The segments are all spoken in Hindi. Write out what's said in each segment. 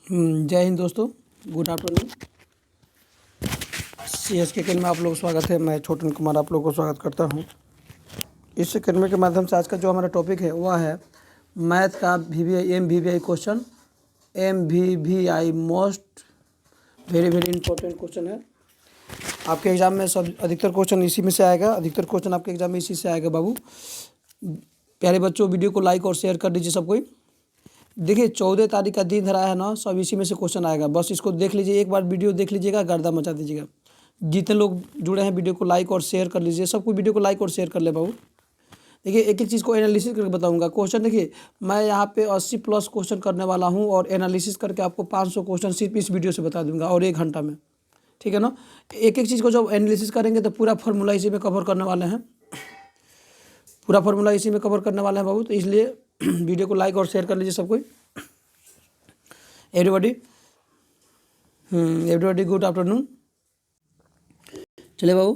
जय हिंद दोस्तों, गुड आफ्टरनून। CSK के में आप लोग स्वागत है। मैं छोटन कुमार आप लोगों को स्वागत करता हूं। इस अकेडमी के माध्यम से आज का जो हमारा टॉपिक है वह है मैथ का VVI MVVI question. MVVI most very important question है। आपके एग्ज़ाम में सब अधिकतर क्वेश्चन इसी में से आएगा। अधिकतर क्वेश्चन आपके एग्ज़ाम में इसी से आएगा बाबू। प्यारे बच्चों, वीडियो को लाइक और शेयर कर दीजिए सब कोई। देखिए 14 तारीख का दिन धरा है ना, सब इसी में से क्वेश्चन आएगा। बस इसको देख लीजिए, एक बार वीडियो देख लीजिएगा, गर्दा मचा दीजिएगा। जितने लोग जुड़े हैं वीडियो को लाइक और शेयर कर लीजिए। सबको वीडियो को लाइक और शेयर कर ले बाबू। देखिए एक एक चीज़ को एनालिसिस करके बताऊंगा। क्वेश्चन देखिए, मैं यहाँ पे 80+ क्वेश्चन करने वाला हूँ और एनालिसिस करके आपको 500 क्वेश्चन सिर्फ इस वीडियो से बता दूंगा और 1 घंटा में। ठीक है ना। एक एक चीज़ को जब एनालिसिस करेंगे तो पूरा फार्मूला इसी में कवर करने वाले हैं। पूरा फार्मूला इसी में कवर करने वाले हैं बाबू। तो इसलिए वीडियो को लाइक और शेयर कर लीजिए सब कोई। Everybody good afternoon. चलिए बाबू,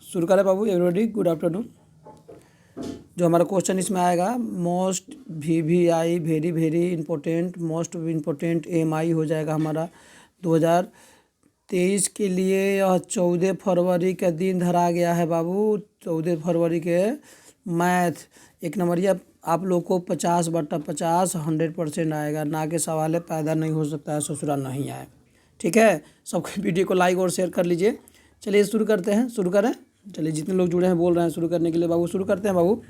शुरू करें बाबू। Everybody good afternoon. जो हमारा क्वेश्चन इसमें आएगा, most VVI very important, most important MI हो जाएगा हमारा 2023 के लिए। यह 14 फरवरी का दिन धरा गया है बाबू। 14 फरवरी के मैथ 1 नंबरिया आप लोग को 50/50 100% आएगा। ना के सवाल है, पैदा नहीं हो सकता है ससुराल नहीं आए। ठीक है, सबको वीडियो को लाइक और शेयर कर लीजिए। चलिए शुरू करते हैं, शुरू करें। चलिए जितने लोग जुड़े हैं बोल रहे हैं शुरू करने के लिए बाबू, शुरू करते हैं बाबू।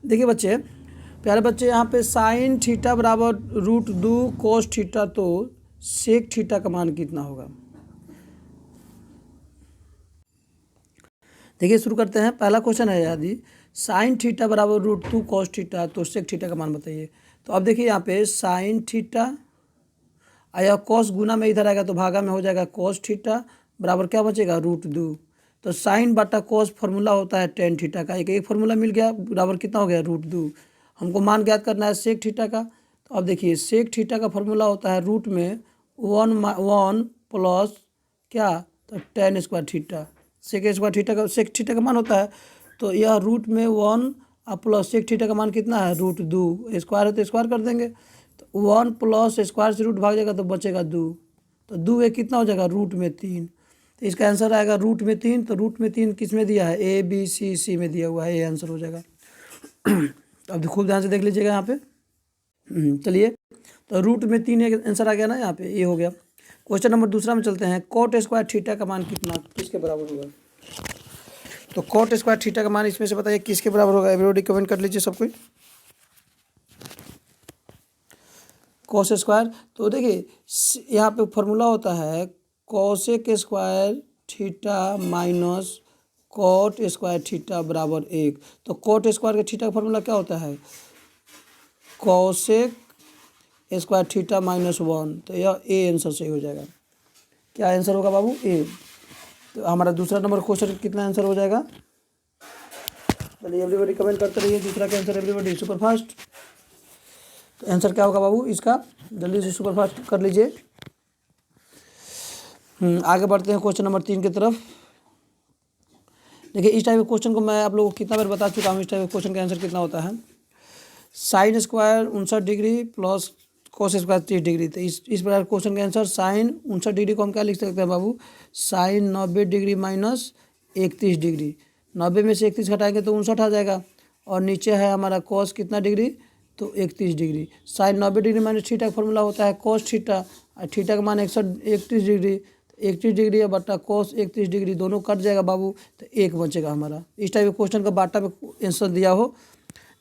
देखिए बच्चे, प्यारे बच्चे, यहाँ पे साइन थीटा बराबर √2 कोस थीटा, तो सेक थीटा का मान कितना होगा? देखिए शुरू करते हैं। पहला क्वेश्चन है यदि साइन थीटा बराबर √2 कोस थीटा, तो सेक थीटा का मान बताइए। तो अब देखिए यहाँ पे साइन थीटा आया, कॉस गुना में इधर आएगा तो भागा में हो जाएगा कॉस थीटा बराबर क्या बचेगा √2। तो साइन बटा कॉस फार्मूला होता है टेन थीटा का। एक फार्मूला मिल गया, बराबर कितना हो गया √2। हमको मान ज्ञात करना है सेक थीटा का। तो अब देखिए सेक थीटा का फार्मूला होता है रूट में 1 प्लस क्या, तो ten square theta. Sec theta का मान होता है। तो यह रूट में 1 प्लस सेक थीटा का मान कितना है √2। स्क्वायर है तो स्क्वायर कर देंगे। तो 1 प्लस स्क्वायर से रूट भाग जाएगा तो बचेगा 2। तो 2 एक कितना हो जाएगा √3। तो इसका आंसर आएगा √3। तो √3 किस में दिया है? ABCC में दिया हुआ है, ये आंसर हो जाएगा। अब खूब ध्यान से देख लीजिएगा यहाँ पे। चलिए, तो √3 आंसर आ गया ना यहाँ पे, ये हो गया। क्वेश्चन नंबर दूसरा में चलते हैं। कोट स्क्वायर थीटा का मान कितना, किसके बराबर होगा? तो कोट स्क्वायर थीटा का मान इसमें से बताइए किसके बराबर होगा। एवरीबॉडी कमेंट कर लीजिए सब कोई। कॉस स्क्वायर, तो देखिए यहाँ पे फॉर्मूला होता है cosec square theta minus cot square theta बराबर 1। तो कोट स्क्वायर के थीटा का फॉर्मूला क्या होता है? Cosec square theta -1। तो यह ए आंसर सही हो जाएगा। क्या आंसर होगा बाबू? ए। तो हमारा दूसरा नंबर क्वेश्चन कितना आंसर हो जाएगा? चलिए एवरीबॉडी कमेंट करते रहिए दूसरा का आंसर। Everybody super fast. तो आंसर क्या होगा बाबू इसका? जल्दी से सुपर फास्ट कर लीजिए। आगे बढ़ते हैं क्वेश्चन नंबर 3 की तरफ। देखिए इस टाइप के क्वेश्चन को मैं आप लोगों को कितना बार बता चुका हूँ। इस टाइप के क्वेश्चन का आंसर कितना होता है? Sine square 59 degree plus cos square 30 degree. तो इस प्रकार क्वेश्चन का आंसर साइन 59 डिग्री को हम क्या लिख सकते हैं बाबू? Sine 90 degree minus 31 degree. 90 में से 31 घटाएंगे तो 59 आ जाएगा। और नीचे है हमारा कॉस कितना डिग्री, तो 31 degree. Sine 90 degree minus theta का फॉर्मूला होता है कॉस थीटा, और थीटा का मान 31 डिग्री। 31 डिग्री बटा कॉस 31 डिग्री, दोनों कट जाएगा बाबू, तो 1 बचेगा हमारा। इस टाइप के क्वेश्चन का बाटा में आंसर दिया हो,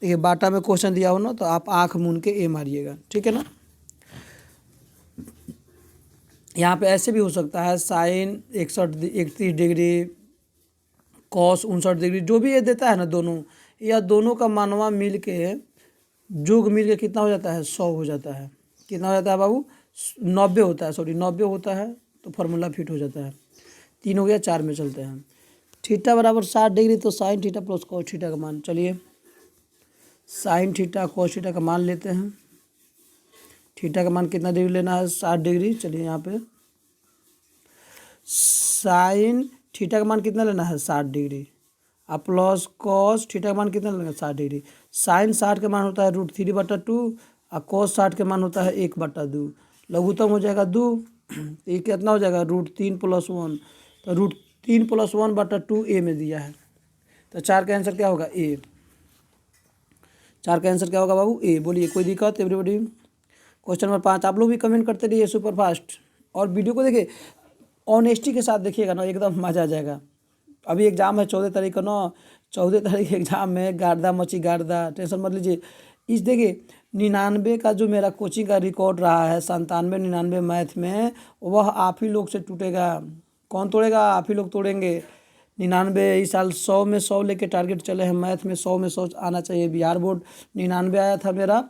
देखिए बाटा में क्वेश्चन दिया हो ना, तो आप आँख मूंद के ए मारिएगा। ठीक है ना। यहाँ पे ऐसे भी हो सकता है साइन 31 डिग्री कॉस 59 डिग्री, जो भी ये देता है ना दोनों, या दोनों का मानवा मिल के जोग मिल के कितना हो जाता है? 100 हो जाता है। कितना हो जाता है बाबू? 90 होता है, सॉरी 90 होता है। तो फार्मूला फिट हो जाता है। 3 हो गया, 4 में चलते हैं। थीटा बराबर 60 डिग्री, तो sine theta plus cos theta का मान। चलिए साइन थीटा कॉस थीटा का मान लेते हैं। थीटा का मान कितना डिग्री लेना है? 60 डिग्री। चलिए यहाँ पे साइन थीटा का मान कितना लेना है? 60 डिग्री। अब प्लस कॉस थीटा का मान कितना लेना है? 60 डिग्री। साइन 60 का मान होता है √3/2, और cos 60 के मान होता है 1/2। लघुत्तम हो जाएगा 2, तो ये कितना हो जाएगा √3+1, तो √3+1/2 ए में दिया है, तो 4 का आंसर क्या होगा ए। 4 का आंसर क्या होगा बाबू ए। बोलिए कोई दिक्कत एवरीबॉडी। क्वेश्चन नंबर 5 आप लोग भी कमेंट करते रहिए सुपर फास्ट, और वीडियो को देखिए ऑनेस्टी के साथ देखिएगा ना, एकदम मज़ा आ जाएगा। अभी एग्ज़ाम है 14 तारीख को ना, 14 तारीख एग्ज़ाम में गार्दा मची गार्दा, टेंशन मत लीजिए। इस देखिए 99 का जो मेरा कोचिंग का रिकॉर्ड रहा है 97 99 मैथ में, वह आप ही लोग से टूटेगा। कौन तोड़ेगा? आप ही लोग तोड़ेंगे। 99 इस साल 100 में 100 लेके टारगेट चले हैं मैथ में, 100 में 100 आना चाहिए। बिहार बोर्ड 99 आया था मेरा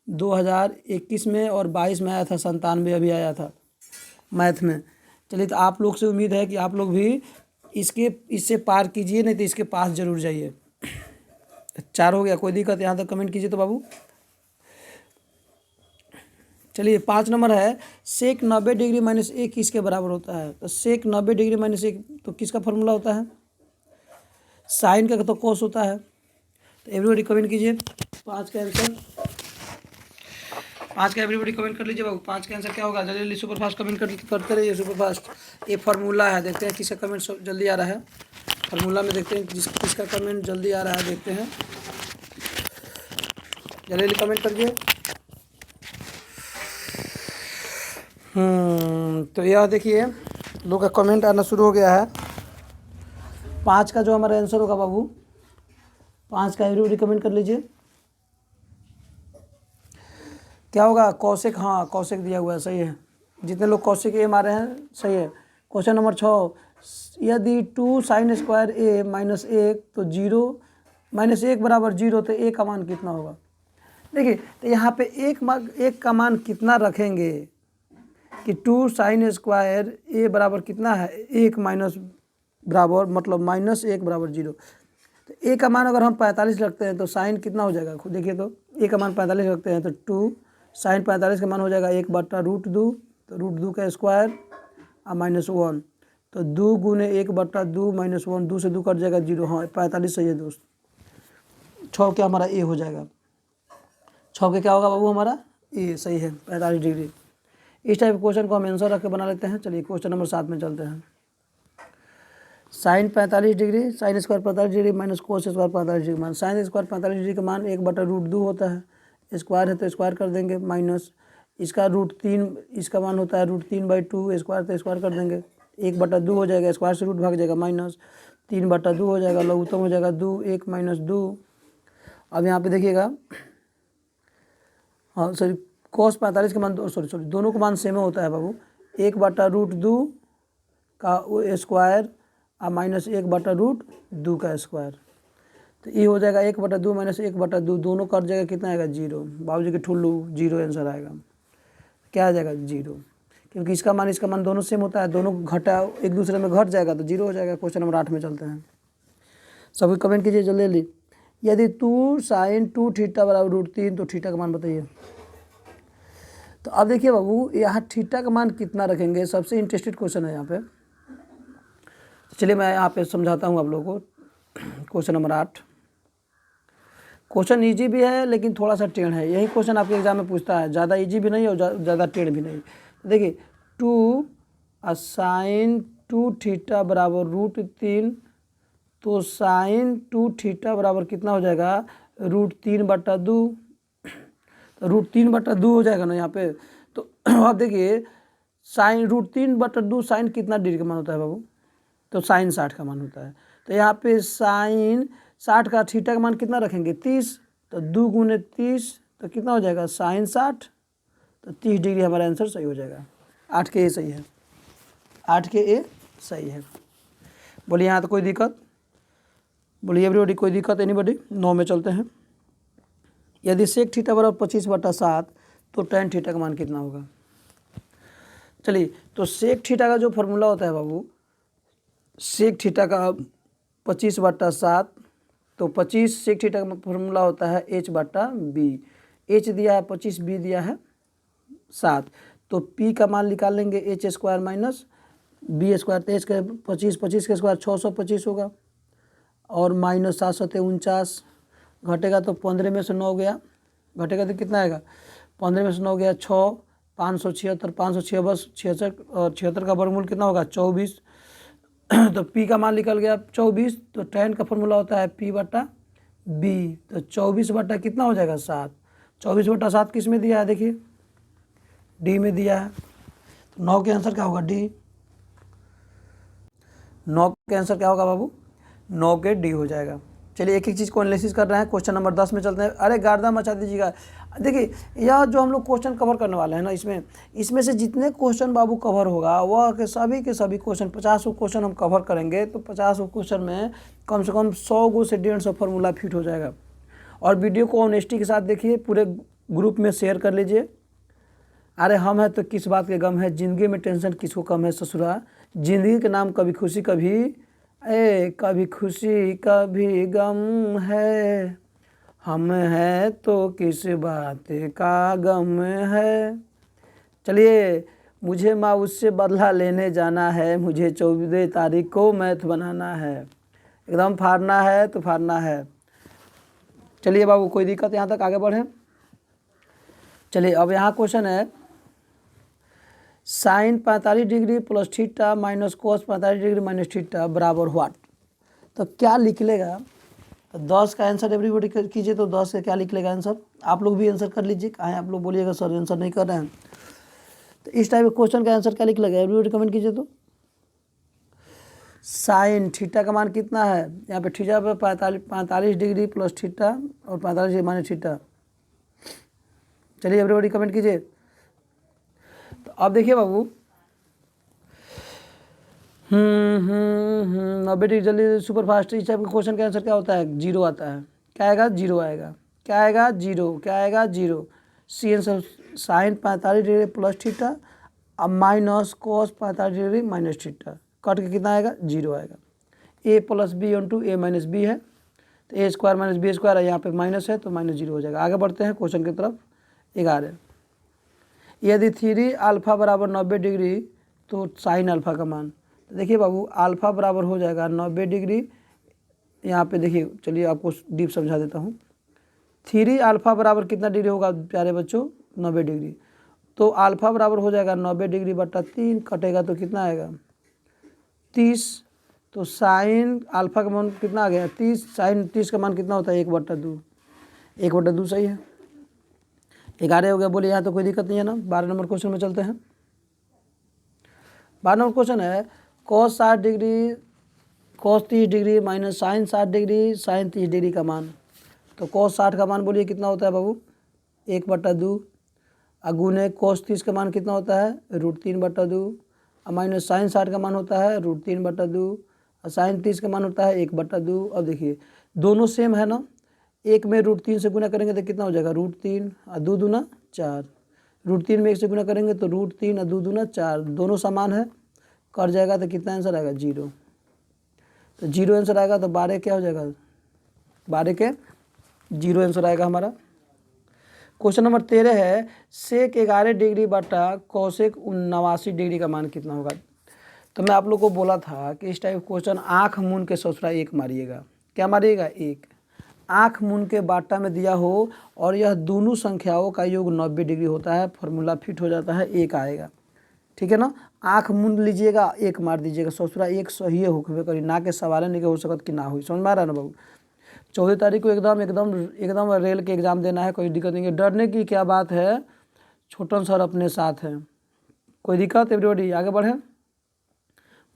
2021 में, और 22 में आया था 97 अभी आया था मैथ में। चलिए तो आप लोग से उम्मीद है कि आप लोग भी इससे पार कीजिए, नहीं तो इसके पास जरूर जाइए। 4 हो गया, कोई दिक्कत यहाँ तक कमेंट कीजिए तो बाबू। चलिए 5 नंबर है, सेक 90 डिग्री माइनस 1 किसके बराबर होता है? तो सेक 90 डिग्री माइनस 1 तो किसका फॉर्मूला होता है? साइन का तो कोस होता है। तो एवरीबॉडी कमेंट कीजिए 5 का आंसर। 5 का एवरीबॉडी कमेंट कर लीजिए बाबू। 5 का आंसर क्या होगा? जल्दी जल्दी सुपर फास्ट कमेंट करते रहिए सुपर फास्ट। ये फार्मूला है, देखते हैं किसका कमेंट जल्दी आ रहा है। फार्मूला में देखते हैं किसका कमेंट जल्दी आ रहा है, देखते हैं। जल्दी जल्दी कमेंट करिए। तो यह देखिए लोग का कमेंट आना शुरू हो गया है। 5 का जो हमारा आंसर होगा बाबू, 5 का एवरीबॉडी कमेंट कर लीजिए। क्या होगा? कौशिक, हाँ कौशिक दिया हुआ है, सही है। जितने लोग कौशिक ए मारे हैं सही है। क्वेश्चन नंबर 6, यदि 2 sin स्क्वायर ए माइनस 1 तो 0 माइनस 1 बराबर 0, तो ए का मान कितना होगा? देखिए तो यहाँ पे एक का मान कितना रखेंगे कि 2 sin स्क्वायर ए बराबर कितना है 1 माइनस बराबर मतलब -1 बराबर 0। तो ए का मान अगर हम 45 रखते हैं तो साइन कितना हो जाएगा? खुद देखिए तो ए का मान 45 रखते हैं तो 2 sin 45 का मान हो जाएगा 1/√2, तो √2 का स्क्वायर और -1, तो 2 गुने 1/2 -1, 2 से 2 कट जाएगा 0। हाँ 45 सही है दोस्त। 6 क्या हमारा ए हो जाएगा। 6 के क्या होगा बाबू हमारा? ए सही है 45 डिग्री। इस टाइप क्वेश्चन को हम आंसर रख के बना लेते हैं। चलिए क्वेश्चन नंबर 7 में चलते हैं। Sine 45 degree, sine square 45 degree minus cos square 45 degree मान। साइन स्क्वायर 45 डिग्री का मान 1/√2 होता है, स्क्वायर है तो स्क्वायर कर देंगे, माइनस इसका √3 इसका मान होता है √3/2, स्क्वायर तो स्क्वायर कर देंगे, 1/2 हो जाएगा, स्क्वायर से रूट भाग जाएगा, माइनस 3/2 हो जाएगा, लघुत्तम हो जाएगा 2, 1 - 2। अब यहाँ पे देखिएगा, हाँ सॉरी cos 45 का मान सॉरी दोनों का मान सेम होता है बाबू, 1/√2 का स्क्वायर और -1/√2 का स्क्वायर, तो ये हो जाएगा 1/2 - 1/2, दोनों कट जाएगा, कितना आएगा 0। बाबू जी के ठुल्लू 0 आंसर आएगा। क्या आ जाएगा 0, क्योंकि इसका मान दोनों सेम होता है, दोनों घटा एक दूसरे में घट जाएगा तो 0 हो जाएगा। क्वेश्चन नंबर 8 में चलते हैं। सभी कमेंट कीजिए जल्दी जल्दी। यदि 2 sin 2 थीटा बराबर √3 तो थीटा का मान बताइए। तो अब देखिए बाबू यहाँ थीटा का मान कितना रखेंगे, सबसे इंटरेस्टेड क्वेश्चन है यहाँ पे। चलिए मैं यहाँ पे समझाता हूँ आप लोगों को। क्वेश्चन नंबर 8 क्वेश्चन इजी भी है लेकिन थोड़ा सा टेढ़ है। यही क्वेश्चन आपके एग्जाम में पूछता है, ज़्यादा इजी भी नहीं और ज़्यादा टेढ़ भी नहीं। देखिए 2 sin 2 थीटा बराबर √3, तो sin 2 थीटा बराबर कितना हो जाएगा √3/2, तो √3/2 हो जाएगा ना यहाँ पे। तो आप देखिए साइन √3/2 साइन कितना डिग्री का मान होता है बाबू, तो साइन 60 का मान होता है। तो यहाँ पे साइन 60 का थीटा का मान कितना रखेंगे 30, तो 2 गुने 30 तो कितना हो जाएगा साइन 60, तो 30 डिग्री हमारा आंसर सही हो जाएगा। 8 के ए सही है, 8 के ए सही है। बोलिए यहाँ तो कोई दिक्कत? बोलिए एवरीबॉडी कोई दिक्कत एनीबॉडी? 9 में चलते हैं। यदि सेक थीटा बराबर 25/7 तो tan थीटा का मान कितना होगा? चलिए तो सेक थीटा का जो फॉर्मूला होता है बाबू, सेक थीटा का 25/7, तो 25 सेक थीटा का फॉर्मूला होता है h/b। h दिया है 25, b दिया है 7, तो p का मान निकाल लेंगे h² माइनस b², तो h का 25 के स्क्वायर 625 होगा, और -749 घटेगा तो 15 में से 9 गया, घटेगा तो कितना आएगा 15 में से 9 गया 6, 576, 566 और 76 का वर्गमूल कितना होगा 24। तो पी का मान निकल गया 24। तो tan का फॉर्मूला होता है P बटा B। तो 24 बटा कितना हो जाएगा 7। 24 बटा 7 किस में दिया है देखिए, डी में दिया है। तो 9 के आंसर क्या होगा डी। 9 के आंसर क्या होगा बाबू, 9 के डी हो जाएगा। चलिए एक एक चीज़ को एनालिसिस कर रहे हैं। क्वेश्चन नंबर 10 में चलते हैं। अरे गर्दा मचा दीजिएगा। देखिए यह जो हम लोग क्वेश्चन कवर करने वाले हैं ना, इसमें से जितने क्वेश्चन बाबू कवर होगा वह के सभी क्वेश्चन 50 क्वेश्चन हम कवर करेंगे। तो 50 क्वेश्चन में कम से कम 100 गो से 150 फार्मूला फिट हो जाएगा। और वीडियो को ऑनेस्टी के साथ देखिए, पूरे ग्रुप में शेयर कर लीजिए। अरे हम हैं तो किस बात के गम है, ज़िंदगी में टेंशन किसको कम है ससुरा। ज़िंदगी के नाम कभी खुशी कभी खुशी कभी गम है। हम हैं तो किस बात का गम है। चलिए मुझे माँ उससे बदला लेने जाना है, मुझे 14 तारीख को मैथ बनाना है। एकदम फाड़ना है तो फाड़ना है। चलिए बाबू कोई दिक्कत, यहाँ तक आगे बढ़ें। चलिए अब यहाँ क्वेश्चन है sine 45 degree plus theta minus cos 45 degree minus theta बराबर व्हाट। तो क्या लिख लेगा, तो 10 का आंसर एवरीबॉडी कीजिए। तो 10 का क्या लिख लेगा आंसर, आप लोग भी आंसर कर लीजिए। कहाँ आप लोग बोलिएगा सर आंसर नहीं कर रहे हैं। तो इस टाइप के क्वेश्चन का आंसर क्या लिख लेगा एवरीबॉडी कमेंट कीजिए। तो साइन थीटा का मान कितना है, यहाँ पे थीटा पे 45 डिग्री प्लस थीटा और 45 डिग्री माइनस थीटा। चलिए एवरीबॉडी कमेंट कीजिए। तो अब देखिए बाबू 90 डिग्री जल्दी सुपर फास्ट। इस टाइप के क्वेश्चन का आंसर क्या होता है, जीरो आता है। क्या आएगा, जीरो आएगा। क्या आएगा, जीरो। क्या आएगा, zero. C answer sine 45 degree plus theta अब minus cos 45 degree minus theta cut के कितना आएगा, जीरो आएगा। A plus B on A minus B है, तो A square minus B square है, यहाँ पे माइनस है तो माइनस जीरो हो जाएगा। आगे बढ़ते हैं क्वेश्चन की तरफ। 11 यदि 3 अल्फा बराबर 90 डिग्री तो साइन अल्फा का मान। तो देखिए बाबू अल्फा बराबर हो जाएगा 90 डिग्री। यहाँ पे देखिए, चलिए आपको डीप समझा देता हूँ। 3 अल्फा बराबर कितना डिग्री होगा प्यारे बच्चों, 90 डिग्री। तो अल्फा बराबर हो जाएगा 90 डिग्री बटा 3, कटेगा तो कितना आएगा 30। तो साइन अल्फा का मान कितना आ गया 30, साइन 30 का मान कितना होता है 1/2। 1/2 सही है। 11 हो गया, बोलिए यहाँ तो कोई दिक्कत नहीं है ना। 12 नंबर क्वेश्चन में चलते हैं। 12 नंबर क्वेश्चन है cos 60 degree cos 30 degree minus sine 60 degree sine 30 degree का मान। तो cos 60 का मान बोलिए कितना होता है बाबू, 1/2। अगुने cos 30 का मान कितना होता है, √3/2। और माइनस साइन 60 का मान होता है √3/2 और साइन 30 का मान होता है 1/2। अब देखिए दोनों सेम है ना, एक में √3 से गुना करेंगे तो कितना हो जाएगा √3 और 2 दूना 4। √3 में 1 से गुना करेंगे तो √3 और 2 दूना 4, दोनों समान है, कट जाएगा तो कितना आंसर आएगा, जीरो। तो जीरो आंसर आएगा। तो 12 क्या हो जाएगा, 12 के जीरो आंसर आएगा हमारा। क्वेश्चन नंबर 13 है सेक 11 डिग्री बटा कोसेक 79 डिग्री का मान कितना होगा। तो मैं आप लोग को बोला था कि इस टाइप क्वेश्चन आँख मून के ससुरा एक मारिएगा। क्या मारिएगा, एक। आँख मून के बाटा में दिया हो और यह दोनों संख्याओं का योग 90 डिग्री होता है, फार्मूला फिट हो जाता है, एक आएगा। ठीक है ना। आँख मूंद लीजिएगा, एक मार दीजिएगा, ससुरा एक सही होकर करी ना के सवाल नहीं हो सकता कि ना हुई। समझ में आ रहा है ना बाबू। 14 तारीख को एकदम रेल के एग्ज़ाम देना है, कोई दिक्कत नहीं है। डरने की क्या बात है, छोटन सर अपने साथ हैं। कोई दिक्कत, एवरीबॉडी आगे बढ़े,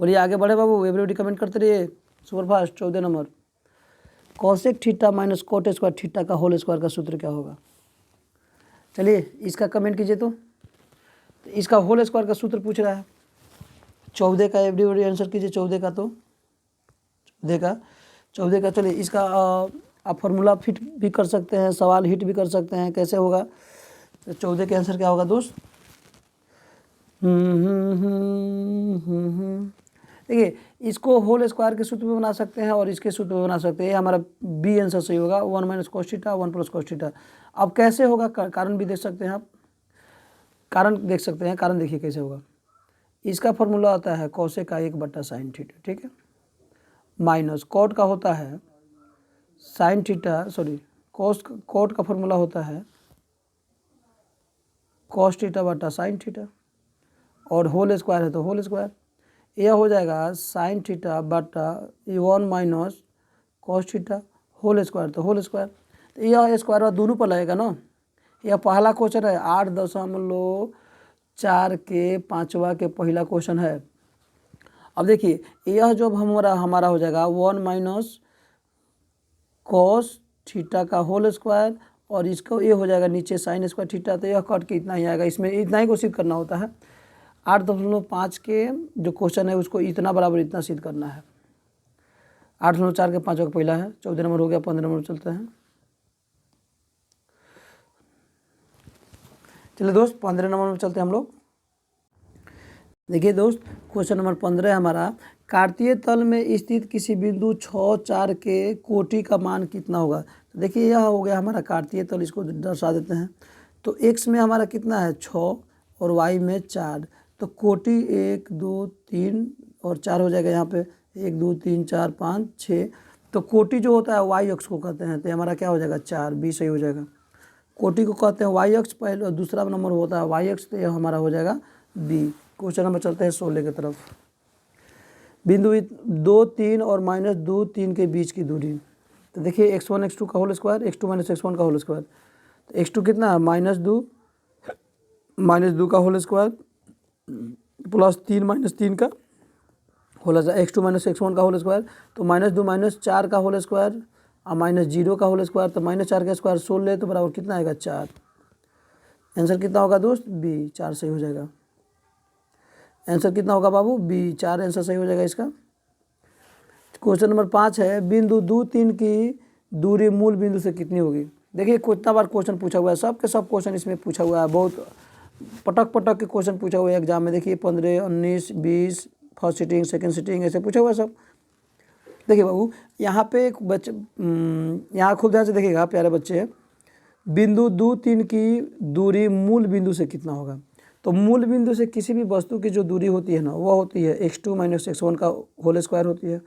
बोलिए आगे बढ़े बाबू। एवरीबॉडी कमेंट करते रहिए super fast. 14 number cosec theta minus cot square theta का होल स्क्वायर का सूत्र क्या होगा। चलिए इसका कमेंट कीजिए। तो इसका होल स्क्वायर का सूत्र पूछ रहा है। 14 का एवरीबॉडी आंसर कीजिए। 14 का, तो 14 का चलिए इसका आप फार्मूला फिट भी कर सकते हैं, सवाल हिट भी कर सकते हैं। कैसे होगा, तो 14 के आंसर क्या होगा दोस्त। देखिए इसको होल स्क्वायर के सूत्र में बना सकते हैं और इसके सूत्र में बना सकते हैं। ये हमारा बी आंसर सही होगा, 1 minus cos theta 1 plus cos theta. अब कैसे होगा, कारण भी देख सकते हैं आप, कारण देख सकते हैं। कारण देखिए कैसे होगा। इसका फॉर्मूला आता है कोसेक का 1/sin थीटा, ठीक है, माइनस कोट का होता है साइन थीटा, सॉरी कोट का फॉर्मूला होता है कॉस थीटा बटा साइन थीटा, और होल स्क्वायर है तो होल स्क्वायर। यह हो जाएगा साइन थीटा बटा 1 माइनस कॉस थीटा होल स्क्वायर तो होल स्क्वायर। तो यह स्क्वायर दोनों पर लगेगा ना। यह पहला क्वेश्चन है 8.4 के 5वां के पहला क्वेश्चन है। अब देखिए यह जो हमारा हो जाएगा 1 माइनस कॉस थीटा का होल स्क्वायर, और इसको ये हो जाएगा नीचे साइन स्क्वायर थीटा। तो यह कट के इतना ही आएगा, इसमें इतना ही को सिद्ध करना होता है। 8.5 के जो क्वेश्चन है उसको इतना बराबर इतना सिद्ध करना है। 8.4 के 5 का पहला है, 14 नंबर हो गया, 15 नंबर चलते हैं। चलिए दोस्त 15 नंबर में चलते हैं हम लोग। देखिए दोस्त क्वेश्चन नंबर 15 हमारा, कार्तीय तल में स्थित किसी बिंदु 6, 4 के कोटि का मान कितना होगा। तो देखिए यह हो गया हमारा कार्तीय तल, इसको दर्शा देते हैं। तो x में हमारा कितना है 6 और y में 4, तो कोटि 1 2 3 और 4 हो जाएगा यहाँ पे 1 2 3 4 5 6। तो कोटि जो होता है y अक्ष को कहते हैं, तो हमारा क्या हो जाएगा 4, b सही हो जाएगा। कोटि को कहते हैं y अक्ष पहले, और दूसरा नंबर होता है y अक्ष, तो यह हमारा हो जाएगा b। क्वेश्चन नंबर चलते हैं 16 की तरफ। बिंदु 2 3 और -2 3 के बीच की दूरी। तो देखिए x1 x2 का whole square, x2 minus x1 का होल स्क्वायर। तो x2 कितना है -2 का होल स्क्वायर प्लस 3 -3 का whole square, x2 minus x1 का होल स्क्वायर। तो -2 -4 का होल स्क्वायर और -0 का होल स्क्वायर, तो -4 का स्क्वायर 16, तो बराबर कितना आएगा 4। आंसर कितना होगा दोस्त b, 4 सही हो जाएगा। आंसर कितना होगा बाबू b, 4 आंसर सही हो जाएगा इसका। क्वेश्चन नंबर 5 है, बिंदु 2 3 की दूरी मूल बिंदु से कितनी होगी। देखिए कितना बार क्वेश्चन पूछा हुआ है, सब के सब क्वेश्चन इसमें पूछा हुआ है, बहुत पटक के क्वेश्चन पूछा हुआ है एग्जाम में। देखिए 15 19 20 फर्स्ट सीटिंग सेकंड सीटिंग ऐसे पूछा हुआ है सब। देखिए बाबू यहाँ पे एक बच्चे यहाँ खूब ध्यान से देखिएगा प्यारे बच्चे, बिंदु 2 3 की दूरी मूल बिंदु से कितना होगा। तो मूल बिंदु से किसी भी वस्तु की जो दूरी होती है ना, वह होती है x2 माइनस x1 का होल स्क्वायर होती है।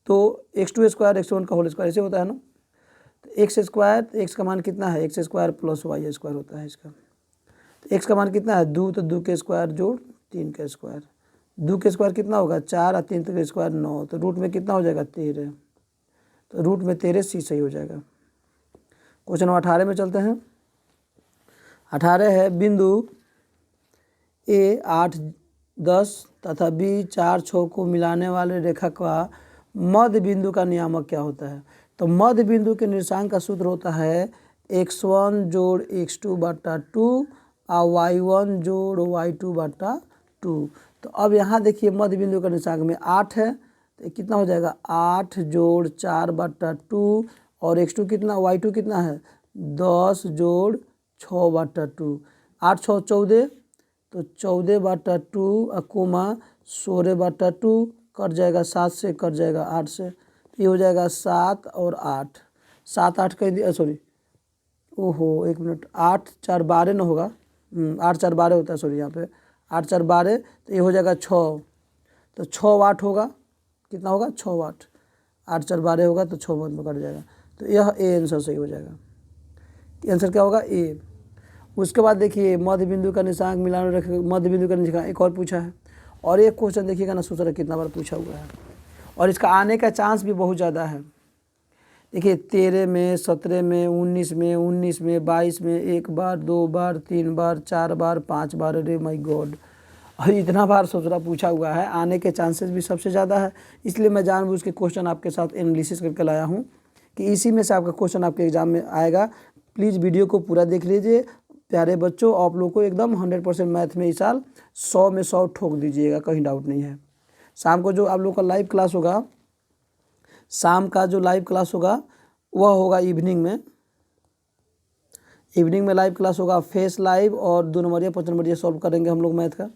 तो x2 स्क्वायर x1 का होल स्क्वायर ऐसे होता है ना। तो एक्स स्क्वायर, x का मान कितना है x square plus y square होता है इसका। तो x का मान कितना है 2, तो 2 के स्क्वायर जोड़ 3 का स्क्वायर। 2 के स्क्वायर कितना होगा 4 और 3 का स्क्वायर 9, तो रूट में कितना हो जाएगा 13। तो रूट में 13 सी सही हो जाएगा। क्वेश्चन नंबर 18 में चलते हैं। 18 है, बिंदु ए 8 10 तथा बी 4 6 को मिलाने वाले रेखा का मध्य बिंदु का नियामक क्या होता है। तो मध्य बिंदु के निर्देशांक का सूत्र होता है x1 जोड़ x2 बटा 2 और y1 जोड़ y2 बटा 2। तो अब यहाँ देखिए मध्य बिंदु का निर्देशांक में 8 है, तो कितना हो जाएगा 8 जोड़ 4 बटा 2, और x2 कितना y2 कितना है 10 जोड़ 6 बटा 2। 8 6 14, तो 14 बटा 2 अकोमा 16 बटा 2 कट जाएगा 7 से, कट जाएगा 8 से, तो ये हो जाएगा 7 और 8। 7 8 कह दिया, सॉरी ओहो 1 मिनट, 8 4 12 न होगा, 8 4 12 होता है, सॉरी यहाँ पे 8 4 12, तो ये हो जाएगा 6, तो 6 वाट होगा, कितना होगा 6 वाट। 8 4 12 होगा तो 6 वाट में कट जाएगा, तो यह ए आंसर सही हो जाएगा। आंसर क्या होगा ए। उसके बाद देखिए मध्य बिंदु का निशांक मिलान रख, मध्य बिंदु का निशांक एक और पूछा है, और एक क्वेश्चन देखिएगा ना सूत्र कितना बार पूछा हुआ है, और इसका आने का चांस भी बहुत ज़्यादा है। देखिए 13 में 17 में 19 में 19 में 22 में 1 बार 2 बार 3 बार 4 बार 5 बार, अरे माय गॉड, और इतना बार सूत्र पूछा हुआ है, आने के चांसेस भी सबसे ज़्यादा है। इसलिए मैं जानबूझ के क्वेश्चन आपके साथ एनालिसिस करके लाया हूँ कि इसी में से आपका क्वेश्चन आपके एग्जाम में आएगा। प्लीज़ वीडियो को पूरा देख लीजिए प्यारे बच्चों, आप लोग को एकदम 100% मैथ में इस साल 100 में 100 ठोक दीजिएगा, कहीं डाउट नहीं है। शाम को जो आप लोग का लाइव क्लास होगा, शाम का जो लाइव क्लास होगा वह होगा इवनिंग में। इवनिंग में लाइव क्लास होगा, फेस लाइव, और 2 नंबरिया 5 नंबरिया सॉल्व करेंगे हम लोग मैथ का।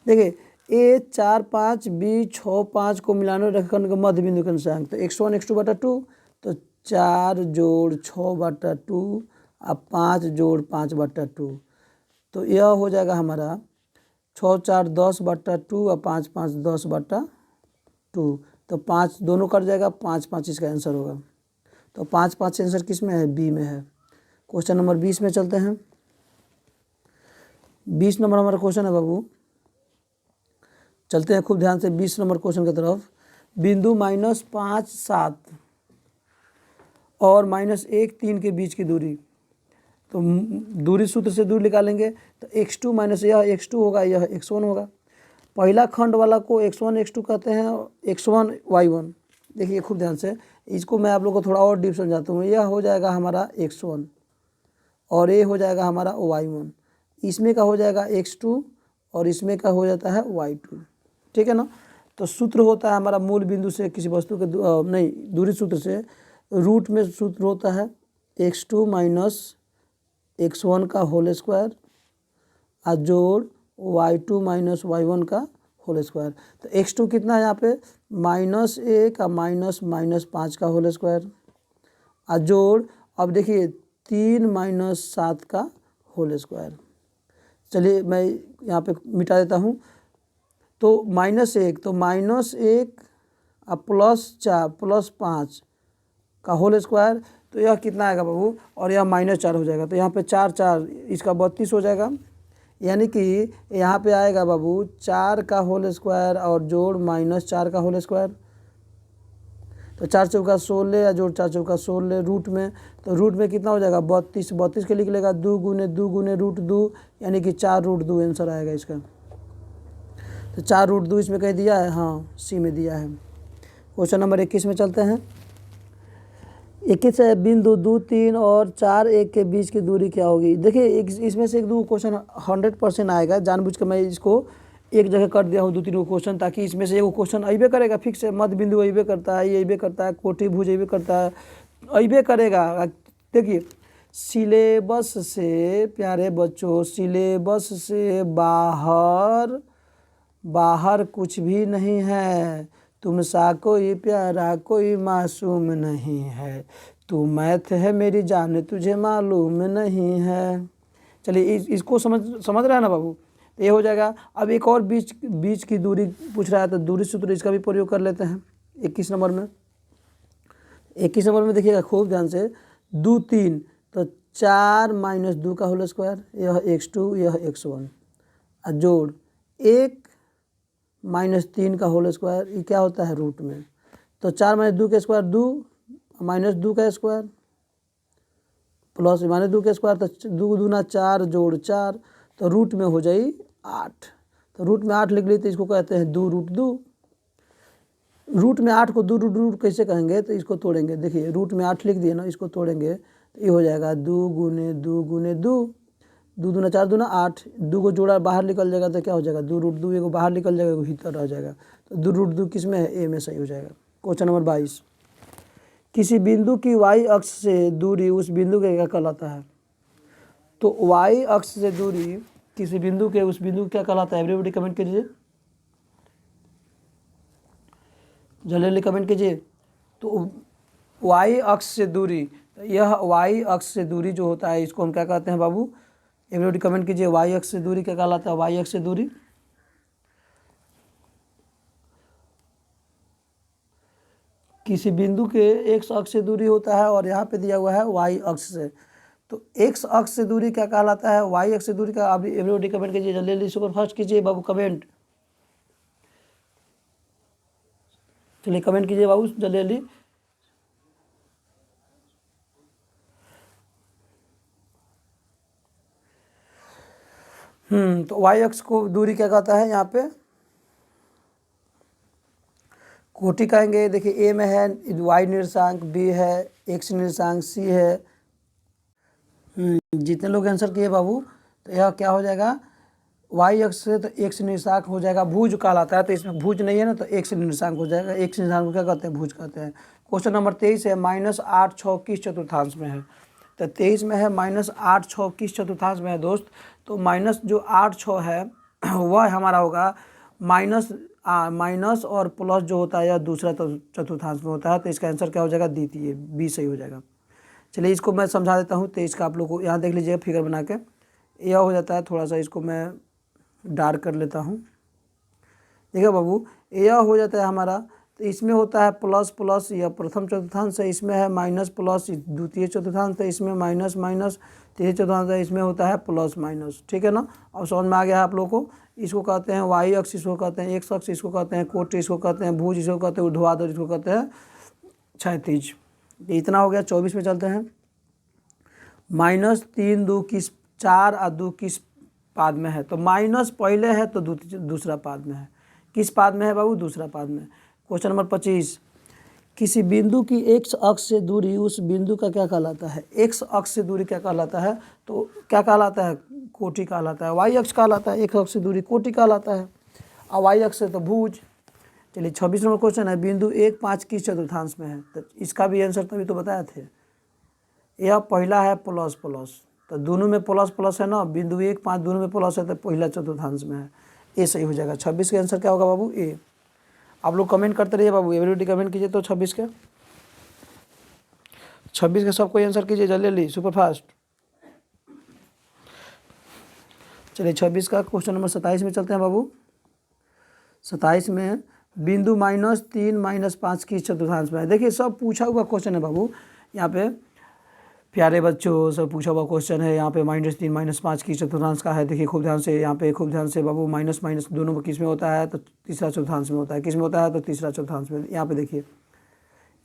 देखिए ए 4 5 बी 6 5 को मिलाने रखने का मध्य बिंदु का निशांक, तो x1 x2 बटा 2, तो 4 जोड़ 6 बटा 2 अब 5 जोड़ 5 बटा 2, तो यह हो जाएगा हमारा 6 4 10 बटा 2 और 5 5 10 बटा 2, तो 5 दोनों कट जाएगा, 5 5 इसका आंसर होगा। तो 5 5 आंसर किस में है, बी में है। क्वेश्चन नंबर 20 में चलते हैं। 20 नंबर हमारा क्वेश्चन है बाबू। चलते हैं खूब ध्यान से 20 नंबर क्वेश्चन की तरफ। बिंदु -5 7 और -1 3 के बीच की दूरी, तो दूरी सूत्र से दूरी निकालेंगे तो x2 माइनस यह x2 होगा, यह x1 होगा। पहला खंड वाला को x1 x2 कहते हैं, x1 y1। देखिए खूब ध्यान से, इसको मैं आप लोग को थोड़ा और डीप समझाता हूँ। यह हो जाएगा हमारा x1 और ये हो जाएगा हमारा y1। इसमें का हो जाएगा x2 और इसमें का हो जाता है y2। ठीक है ना। तो सूत्र होता है हमारा मूल बिंदु से किसी वस्तु के नहीं, दूरी सूत्र से रूट में सूत्र होता है x2 माइनस x1 का होल स्क्वायर जोड़ y2 माइनस y1 का होल स्क्वायर। तो x2 कितना है यहाँ पे -1 का -5 का होल स्क्वायर जोड़, अब देखिए 3 माइनस 7 का होल स्क्वायर। चलिए मैं यहाँ पे मिटा देता हूँ। तो -1 तो -1 +4 +5 का होल स्क्वायर, तो यह कितना आएगा बाबू, और यह -4 हो जाएगा। तो यहाँ पे 4 4 इसका 32 हो जाएगा, यानी कि यहाँ पे आएगा बाबू 4 का होल स्क्वायर और जोड़ -4 का होल स्क्वायर। तो 4 चौका 16 या जोड़ 4 चौका 16 रूट में, तो रूट में कितना हो जाएगा 32, 32 के लिख लेगा 2 गुने √2, यानी कि 4 √2 आंसर आएगा इसका। तो 4 √2 इसमें कहीं दिया है, हाँ सी में दिया है। क्वेश्चन नंबर 21 में चलते हैं। 21 है, बिंदु 2 3 और 4 1 के बीच की दूरी क्या होगी। देखिए इसमें से 1 2 क्वेश्चन 100% आएगा, जानबूझ के मैं इसको एक जगह कर दिया हूँ 2 3 क्वेश्चन, ताकि इसमें से एक क्वेश्चन अइबे करेगा फिक्स है। मध्य बिंदु अइबे करता है, ये अइबे करता है, कोटि भुज अइबे करता है, अइबे करेगा। देखिए सिलेबस से प्यारे बच्चों, सिलेबस से बाहर कुछ भी नहीं है। तुम सा कोई प्यारा कोई मासूम नहीं है, तू मैथ है मेरी जान तुझे मालूम नहीं है। चलिए इसको समझ रहा है ना बाबू। तो ये हो जाएगा। अब एक और बीच की दूरी पूछ रहा है, तो दूरी सूत्र इसका भी प्रयोग कर लेते हैं 21 नंबर में। 21 नंबर में देखिएगा खूब ध्यान से, 2 3 तो 4 माइनस 2 का होल स्क्वायर, यह x2 यह x1 जोड़ 1 -3 का होल स्क्वायर, ये क्या होता है रूट में। तो 4 - 2 का स्क्वायर 2 -2 का स्क्वायर प्लस -2 का स्क्वायर, तो 2 दूना 4 जोड़ 4, तो रूट में हो जाए 8। तो रूट में 8 लिख ली, तो इसको कहते हैं 2 √2। रूट में 8 को 2 √2 कैसे कहेंगे, तो इसको तोड़ेंगे। देखिए रूट में 8 लिख दिए ना, इसको तोड़ेंगे तो ये हो जाएगा 2 गुने 2 गुने 2, 2 दूना 4 दूना 8, 2 को जोड़ा बाहर निकल जाएगा तो क्या हो जाएगा 2 √2, एगो बाहर निकल जाएगा एगो भीतर रह जाएगा। तो 2 √2 किस में है, ए में सही हो जाएगा। क्वेश्चन नंबर 22, किसी बिंदु की y अक्ष से दूरी उस बिंदु के क्या कहलाता है। तो y अक्ष से दूरी किसी बिंदु के उस बिंदु क्या कहलाता है, एवरीबॉडी कमेंट कीजिए, जल्दी कमेंट कीजिए। तो y अक्ष से दूरी, यह y अक्ष से दूरी जो होता है इसको हम क्या कहते हैं बाबू, एवरीबॉडी कमेंट कीजिए। y अक्ष से दूरी क्या कहलाता है, y अक्ष से दूरी किसी बिंदु के x अक्ष से दूरी होता है, और यहाँ पे दिया हुआ है y अक्ष से। तो x अक्ष से दूरी क्या कहलाता है, y अक्ष से दूरी का आप एवरीबॉडी कमेंट कीजिए, जल्दी जल्दी सुपर फास्ट कीजिए बाबू कमेंट। चलिए कमेंट कीजिए बाबू जल्दी जल्दी। तो y अक्ष को दूरी क्या कहता है, यहाँ पे कोटि कहेंगे। देखिए a में है y निर्देशांक, b है x निर्देशांक, c है। जितने लोग आंसर किए बाबू, तो यह क्या हो जाएगा, y अक्ष से तो x निर्देशांक हो जाएगा, भुज कहलाता है। तो इसमें भुज नहीं है ना, तो x निर्देशांक हो जाएगा। x निर्देशांक को क्या कहते हैं, भुज कहते हैं। क्वेश्चन नंबर 23 है, -8 6 किस चतुर्थांश में है। तो 23 में है -8 6 किस चतुर्थांश में है दोस्त। तो माइनस जो 8 6 है वह हमारा होगा माइनस और प्लस जो होता है यह दूसरा चतुर्थांश में होता है। तो इसका आंसर क्या हो जाएगा, द्वितीय, बी सही हो जाएगा। चलिए इसको मैं समझा देता हूँ। 23 का आप लोग को यहाँ देख लीजिए फिगर बना के, यह हो जाता है। थोड़ा सा इसको मैं डार्क कर लेता हूँ। देखिए बाबू यह हो जाता है हमारा, तो इसमें होता है प्लस प्लस, यह प्रथम चतुर्थांश है, इसमें है माइनस प्लस द्वितीय चतुर्थांश, तो इसमें माइनस माइनस 3 चतुर्थांश है, इसमें होता है प्लस माइनस, ठीक है ना। अब समझ में आ गया है आप लोगों को। इसको कहते हैं वाई अक्ष, इसको कहते हैं एक्स अक्ष, इसको कहते हैं कोट, इसको कहते हैं भुज, इसको कहते हैं ऊर्ध्वाधर, इसको कहते हैं क्षैतिज। इतना हो गया। 24 में चलते हैं। -3 2 किस 4 और 2 किस पाद में है? तो माइनस पहले है तो दूसरा पाद में है। किस पाद में है बाबू? दूसरा पाद में। क्वेश्चन नंबर 25, किसी बिंदु की एक्स अक्ष से दूरी उस बिंदु का क्या कहलाता है? एक्स अक्ष से दूरी क्या कहलाता है? तो क्या कहलाता है? कोटि कहलाता है। वाई अक्ष कहलाता है, एक्स अक्ष से दूरी कोटि कहलाता है, और वाई अक्ष से तो भुज। चलिए 26 नंबर क्वेश्चन है, बिंदु 1 5 किस चतुर्थांश में है? तो इसका भी आंसर तभी तो बताए थे। यह पहला है प्लस प्लस, तो दोनों में प्लस प्लस है ना, बिंदु 1 5 दोनों में प्लस है, तो पहला चतुर्थांश में है। ए सही हो जाएगा। 26 का आंसर क्या होगा बाबू? ए। आप लोग कमेंट करते रहिए बाबू, एवरीबॉडी कमेंट कीजिए। तो 26 का सबको आंसर कीजिए जल्दी जल्दी, सुपर फास्ट। चलिए 26 का क्वेश्चन नंबर 27 में चलते हैं बाबू। 27 में बिंदु -3 -5 किस चतुर्थांश में है? देखिए सब पूछा हुआ क्वेश्चन है बाबू, यहाँ पे प्यारे बच्चों सब पूछा हुआ क्वेश्चन है। यहाँ पे -3 -5 किस चतुर्थांश का है? देखिए खूब ध्यान से, यहाँ पे खूब ध्यान से बाबू। माइनस माइनस दोनों किस में होता है? तो तीसरा चतुर्थांश में होता है। किस में होता है? तो तीसरा चतुर्थांश में। यहाँ पे देखिए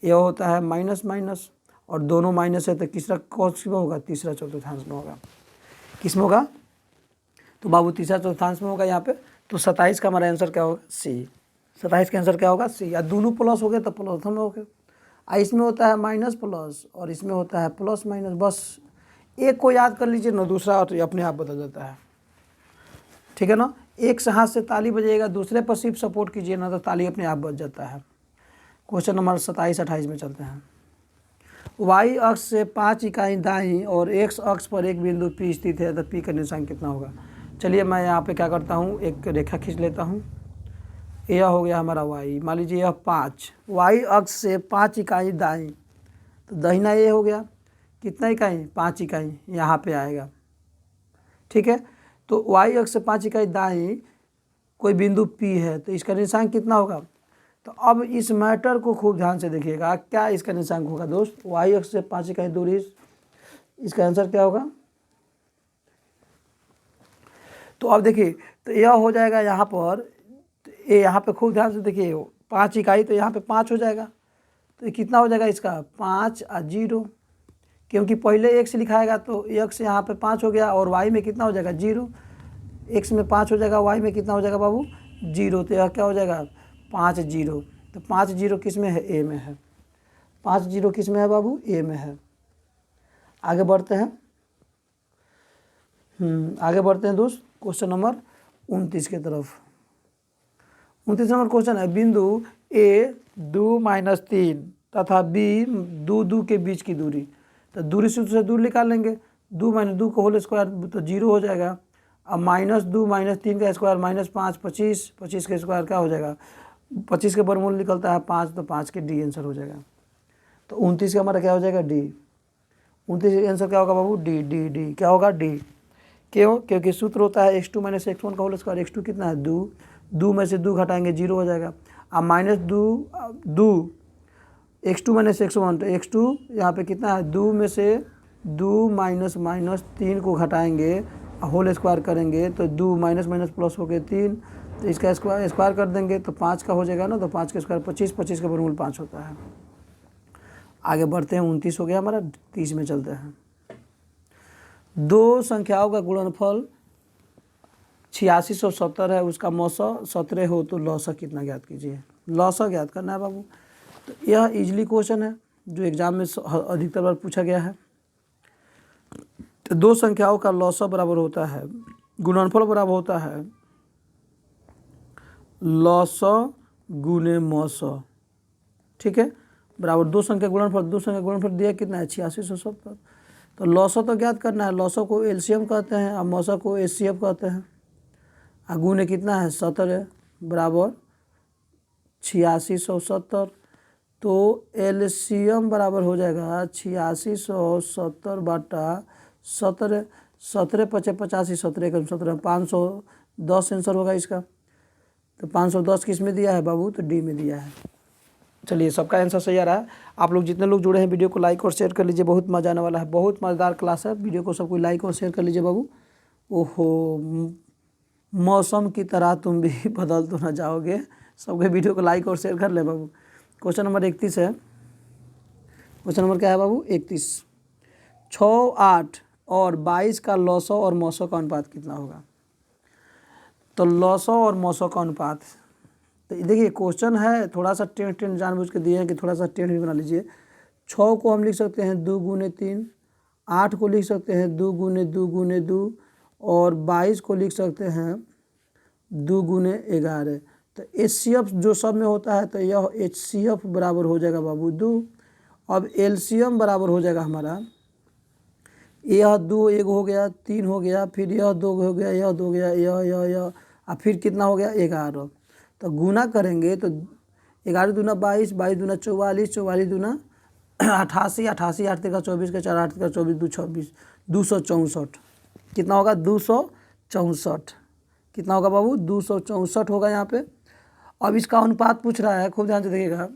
यह होता है माइनस माइनस, और दोनों माइनस है, तो तीसरा कौन में होगा? तीसरा चतुर्थांश में होगा। किस में होगा? तो बाबू तीसरा चतुर्थांश में होगा यहाँ पे। तो 27 का हमारा आंसर क्या होगा? सी। 27 का आंसर क्या होगा? सी। या दोनों प्लस हो गए तो प्लस में हो गए। इसमें होता है माइनस प्लस और इसमें होता है प्लस माइनस। बस एक को याद कर लीजिए ना, दूसरा और अपने आप बदल जाता है, ठीक है ना। एक से हाथ से ताली बजेगा, दूसरे पर सिर्फ सपोर्ट कीजिए ना, तो ताली अपने आप बज जाता है। क्वेश्चन नंबर 27 28 में चलते हैं। वाई अक्ष से 5 इकाई दाईं और एक्स अक्ष पर एक बिंदु पी स्थित है, तो पी का निशान कितना होगा? चलिए मैं यहाँ पे क्या करता हूँ, एक रेखा खींच लेता हूँ। यह हो गया हमारा वाई, मान लीजिए यह 5, वाई अक्ष से 5 इकाई दाईं, तो दाहिना ये हो गया। कितना इकाई? 5 इकाई यहाँ पे आएगा, ठीक है। तो वाई अक्ष से 5 इकाई दाईं कोई बिंदु पी है, तो इसका निशान कितना होगा? तो अब इस मैटर को खूब ध्यान से देखिएगा, क्या इसका निशान होगा दोस्त? वाई अक्ष से 5 इकाई दूरी, इसका आंसर क्या होगा? तो अब देखिए, तो यह हो जाएगा यहाँ पर, ये यहाँ पे खूब ध्यान से देखिए, 5 इकाई तो यहाँ पे 5 हो जाएगा। तो ये कितना हो जाएगा इसका? 5 और 0, क्योंकि पहले x लिखाएगा तो x यहाँ पे 5 हो गया, और y में कितना हो जाएगा? 0। x में 5 हो जाएगा, y में कितना हो जाएगा बाबू? 0। तो यह क्या हो जाएगा? 5 0। तो 5 0 किस में है? a में है। 5 0 किस में है बाबू? a में है। आगे बढ़ते हैं, आगे बढ़ते हैं दोस्त क्वेश्चन नंबर 29 की तरफ। 29 नंबर क्वेश्चन है, बिंदु ए 2 -3 तथा बी 2 2 के बीच की दूरी। तो दूरी सूत्र से दूर निकाल लेंगे। 2 - 2 का होल स्क्वायर तो 0 हो जाएगा। अब -2 -3 का स्क्वायर -5 25, 25 का स्क्वायर क्या हो जाएगा? 25 के वर्गमूल निकलता है 5, तो 5 के डी आंसर हो जाएगा। तो 29 का हमारा क्या हो जाएगा? डी। 29 का आंसर क्या होगा बाबू? D D D. क्या होगा? डी। क्यों? क्योंकि सूत्र होता है x2 - x1 का होल स्क्वायर। x2 कितना है? 2। 2 में से 2 घटाएंगे 0 हो जाएगा। अब -2 x2 - x1, तो x2 यहाँ पे कितना है? 2 में से 2 -3 को घटाएंगे, होल स्क्वायर करेंगे, तो 2 माइनस प्लस हो गए 3, तो इसका स्क्वायर कर देंगे तो 5 का हो जाएगा ना। तो 5 का स्क्वायर 25, 25 का वर्गमूल 5 होता है। आगे बढ़ते हैं, 29 हो गया हमारा। 30 में चलते हैं। दो संख्याओं का गुणनफल 8670 है, उसका मौसा 17 हो, तो लौसा कितना ज्ञात कीजिए? लौसा ज्ञात करना है बाबू। तो यह इजली क्वेश्चन है जो एग्जाम में अधिकतर बार पूछा गया है। तो दो संख्याओं का लौसा बराबर होता है, गुणनफल बराबर होता है लौसा गुने मौसा, ठीक है, बराबर दो संख्या गुणनफल। दो संख्या गुणनफल दिया कितना है? 8670। तो लौसा तो ज्ञात करना है। लौसा को एलसीएम कहते हैं और मौसा को एचसीएफ कहते हैं। और गुने कितना है? 17 बराबर 8670। तो एलसीएम बराबर हो जाएगा 8670 बटा 17। 17 × 85 17 × 17 510 आंसर होगा इसका। तो 510 किस में दिया है बाबू? तो डी में दिया है। चलिए सबका आंसर सही आ रहा है। आप लोग जितने लोग जुड़े हैं वीडियो को लाइक और शेयर कर लीजिए, बहुत मज़ा आने वाला है, बहुत मज़ेदार क्लास है। वीडियो को सब कोई लाइक और शेयर कर लीजिए बाबू। ओहो, मौसम की तरह तुम भी बदल तो ना जाओगे। सबके वीडियो को लाइक और शेयर कर ले बाबू। क्वेश्चन नंबर 31 है। क्वेश्चन नंबर क्या है बाबू? 31। 6, 8 और 22 का लौसौ और मौसौ का अनुपात कितना होगा? तो लौसौ और मौसौ का अनुपात, तो देखिए क्वेश्चन है थोड़ा सा टेंट जानबूझ के दिए हैं कि थोड़ा सा टेंट भी बना लीजिए। 6 को हम लिख सकते हैं 2 गुने 3, 8 को लिख सकते हैं 2 गुने 2 गुने 2 और 22 को लिख सकते हैं 2 गुने 11। तो HCF जो सब में होता है तो यह HCF बराबर हो जाएगा बाबू 2। अब LCM बराबर हो जाएगा हमारा, यह 2 1 हो गया, 3 हो गया, फिर यह 2 हो गया, यह 2 हो गया, यह और फिर कितना हो गया 11। तो गुना करेंगे तो 11 दूना 22, 22 दूना 44, 44 दूना 88, 88 8 का 24 का 4 8 का 24 2 26, 264। कितना होगा? 264। कितना होगा बाबू? 264 होगा यहाँ पे। अब इसका अनुपात पूछ रहा है, खूब ध्यान से देखिएगा।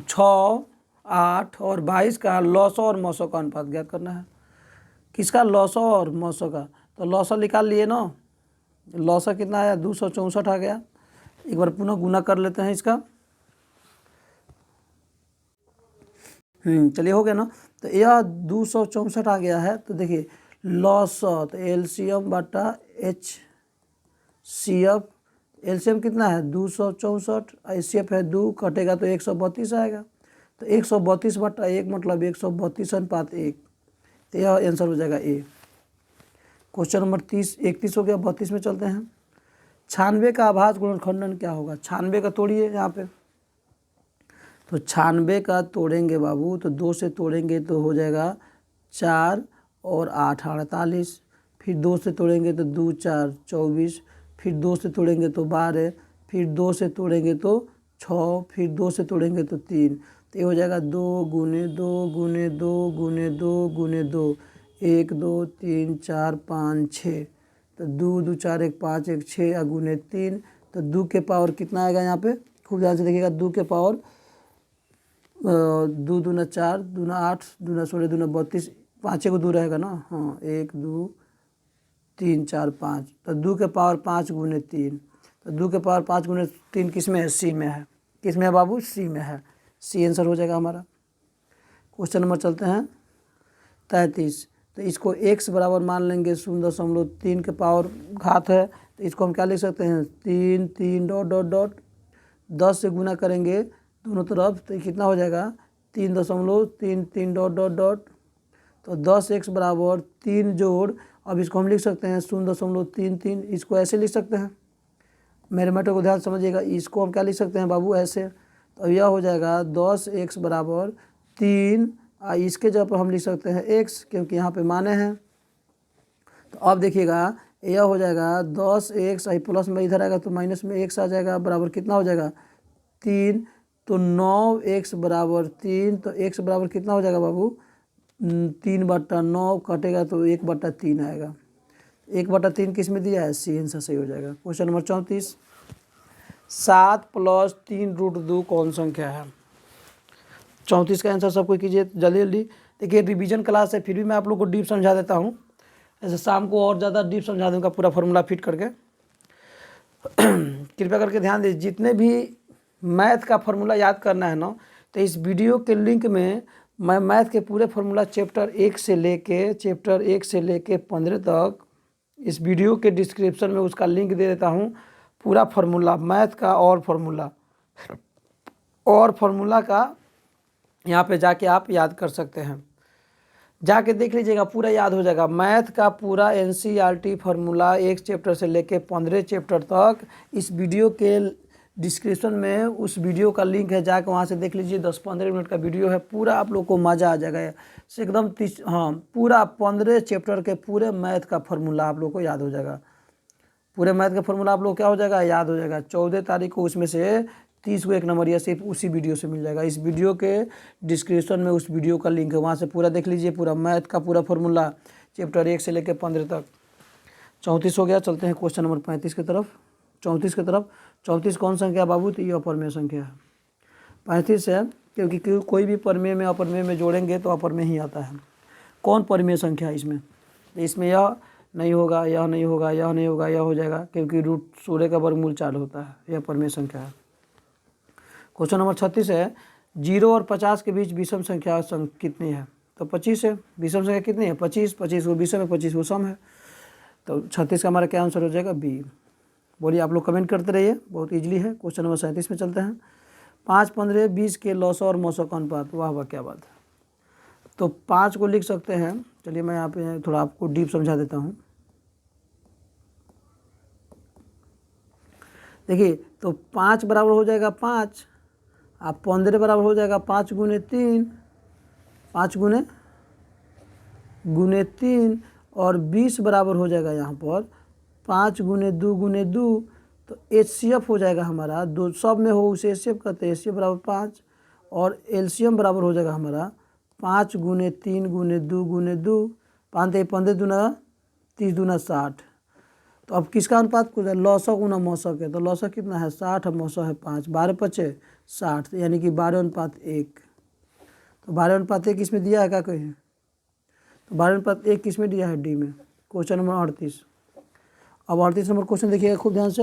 6, 8 और 22 का लौसौ और मौसौ का अनुपात ज्ञात करना है। किसका? लौसौ और मौसौ का। तो लौसौ निकाल लिए ना, लौसौ कितना आया? 264 आ गया। एक बार पुनः गुना कर लेते हैं इसका। चलिए हो गया ना। तो यह 264 आ गया है। तो देखिए लौसौ, तो LCM बटा HCF, LCM कितना है? 264, HCF है 2, कटेगा तो 132 आएगा। तो 132 बटा 1 मतलब 132 अनुपात 1। तो यह आंसर हो जाएगा ए। क्वेश्चन नंबर 31 हो गया। 32 में चलते हैं। 96 का आभास गुणनखंडन क्या होगा? 96 का तोड़िए यहाँ पे। तो 96 का तोड़ेंगे बाबू, तो 2 से तोड़ेंगे तो हो जाएगा 4 और 8 48, फिर 2 से तोड़ेंगे तो 2 4 24, फिर 2 से तोड़ेंगे तो 12, फिर 2 से तोड़ेंगे तो 6, फिर 2 से तोड़ेंगे तो 3। तो ये हो जाएगा 2 गुने 2 गुने 2 गुने 2 गुने 2, 1 2 3 4 5 6। तो 2 2 4 1 5 1 6 गुने 3। तो 2 के पावर कितना आएगा यहाँ पे? खूब ध्यान से देखिएगा। 2 के पावर 2 दूना 4, दूना 8, दूना 16, दूना 32, 5 को 2 रहेगा ना। हाँ 1 2 3 4 5। तो 2 के पावर 5 गुने 3। तो 2 के पावर 5 गुने 3 किस में है? सी में है। किस में है बाबू? सी में है। सी आंसर हो जाएगा हमारा। क्वेश्चन नंबर चलते हैं 33। तो इसको x बराबर मान लेंगे 0.3 के पावर घात है। तो इसको हम क्या लिख सकते हैं? 3 3 डॉट डॉट डॉट 10 से गुना करेंगे दोनों तरफ, तो कितना हो जाएगा? 3.33 डॉट डॉट डॉट। तो 10x बराबर 3 जोड़, अब इसको हम लिख सकते हैं 0.33। इसको ऐसे लिख सकते हैं, मेरे मैटर को ध्यान समझिएगा। इसको हम क्या लिख सकते हैं बाबू? ऐसे। तो यह हो जाएगा 10x बराबर 3, इसके जगह पर हम लिख सकते हैं x, क्योंकि यहाँ पे माने हैं। तो अब देखिएगा यह हो जाएगा 10x, प्लस में इधर आएगा तो माइनस में x आ जाएगा, बराबर कितना हो जाएगा? 3। तो 9x बराबर 3। तो x बराबर कितना हो जाएगा बाबू? 3/9, कटेगा तो 1/3 आएगा। 1/3 किस में दिया है? सी आंसर सही हो जाएगा। Question number 34। 7 + 3 √ 2 कौन संख्या है? 34 का आंसर सबको कीजिए जल्दी जल्दी। देखिए रिवीजन क्लास है, फिर भी मैं आप लोग को डीप समझा देता हूँ। ऐसे शाम को और ज़्यादा डीप समझा दूँगा पूरा फॉर्मूला फिट करके। कृपया करके ध्यान दीजिए, जितने भी मैथ का फॉर्मूला याद करना है ना, तो इस वीडियो के लिंक में मैं मैथ के पूरे फॉर्मूला चैप्टर 1 से लेके 15 तक इस वीडियो के डिस्क्रिप्शन में उसका लिंक दे देता हूँ। पूरा फार्मूला मैथ का और फार्मूला का यहाँ पे जाके आप याद कर सकते हैं। जाके देख लीजिएगा, पूरा याद हो जाएगा। मैथ का पूरा NCERT फार्मूला 1 चैप्टर से लेके 15 चैप्टर तक इस वीडियो के डिस्क्रिप्शन में उस वीडियो का लिंक है, जाके वहाँ से देख लीजिए। 10-15 मिनट का वीडियो है, पूरा आप लोग को मज़ा आ जाएगा एकदम। हाँ, पूरा 15 चैप्टर के पूरे मैथ का फार्मूला आप लोग को याद हो जाएगा। पूरे मैथ का फार्मूला आप लोग क्या हो जाएगा? याद हो जाएगा। 14 तारीख को उसमें से 30 को 1 नंबर या सिर्फ उसी वीडियो से मिल जाएगा। इस वीडियो के डिस्क्रिप्शन में उस वीडियो का लिंक है, वहाँ से पूरा देख लीजिए। पूरा मैथ का पूरा फार्मूला चैप्टर 1 से लेकर 15 तक। 34 हो गया। चलते हैं क्वेश्चन नंबर 35 की तरफ। 34 की तरफ। 34 कौन संख्या है बाबू? तो ये अपरमेय संख्या है। 35 है, क्योंकि कोई भी परमेय में अपरमेय में जोड़ेंगे तो अपरमेय ही आता है। कौन परमेय संख्या है इसमें? इसमें यह नहीं होगा, यह नहीं होगा, यह नहीं होगा, यह हो जाएगा, क्योंकि रूट 16 का वर्गमूल 4 होता है। यह परमेय संख्या है। क्वेश्चन नंबर 36 है, 0 और 50 के बीच विषम संख्या कितनी है? तो 25 है। विषम संख्या कितनी है? 25। 25 वो विषम है, 25 वो सम है। तो 36 का हमारा क्या आंसर हो जाएगा? बी। बोलिए, आप लोग कमेंट करते रहिए, बहुत ईजिली है। क्वेश्चन नंबर 37 में चलते हैं। 5, 15, 20 के लौसो और मौसो का अनुपात। वाह वाह, क्या बात है। तो 5 को लिख सकते हैं, चलिए मैं यहाँ पे थोड़ा आपको डीप समझा देता हूँ। देखिए, तो 5 बराबर हो जाएगा 5, आप 15 बराबर हो जाएगा 5 गुने 3, 5 गुने 3, और 20 बराबर हो जाएगा यहाँ पर 5 गुने 2, तो HCF हो जाएगा हमारा। दो सब में हो उसे HCF कहते हैं। HCF बराबर 5, और LCM बराबर हो जाएगा हमारा 5 गुने 3 गुने 2, 5 15 दूना 30 दूना 60। तो अब किसका अनुपात कुछ है? लौसौ गुना मौसौ के। तो लौसौ कितना है? 60, और मौसौ है 5। 12 पचे 60, यानी कि 12:1। तो 12:1 इसमें दिया है क्या कहीं? तो 12:1 किसमें दिया है? डी में। Question number 38। अब 38 नंबर क्वेश्चन देखिएगा खूब ध्यान से।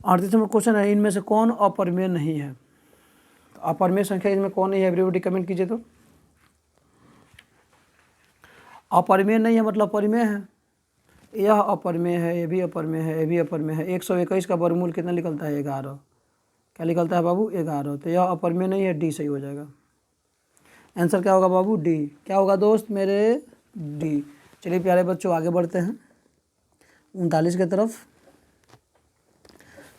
38 नंबर क्वेश्चन है, इनमें से कौन अपरमेय नहीं है? तो अपरमेय संख्या इनमें कौन नहीं है? एवरीबॉडी कमेंट कीजिए। तो अपरमेय नहीं है मतलब परिमेय है। यह अपरमेय है, ये भी अपरमेय है, ये भी अपरमेय है। 121 का वर्गमूल कितना निकलता है? 11। क्या निकलता है बाबू? 11। तो यह अपरमेय नहीं है, डी सही हो जाएगा। आंसर क्या होगा बाबू? डी। क्या होगा दोस्त मेरे? डी। चलिए प्यारे बच्चों, आगे बढ़ते हैं 39 की तरफ।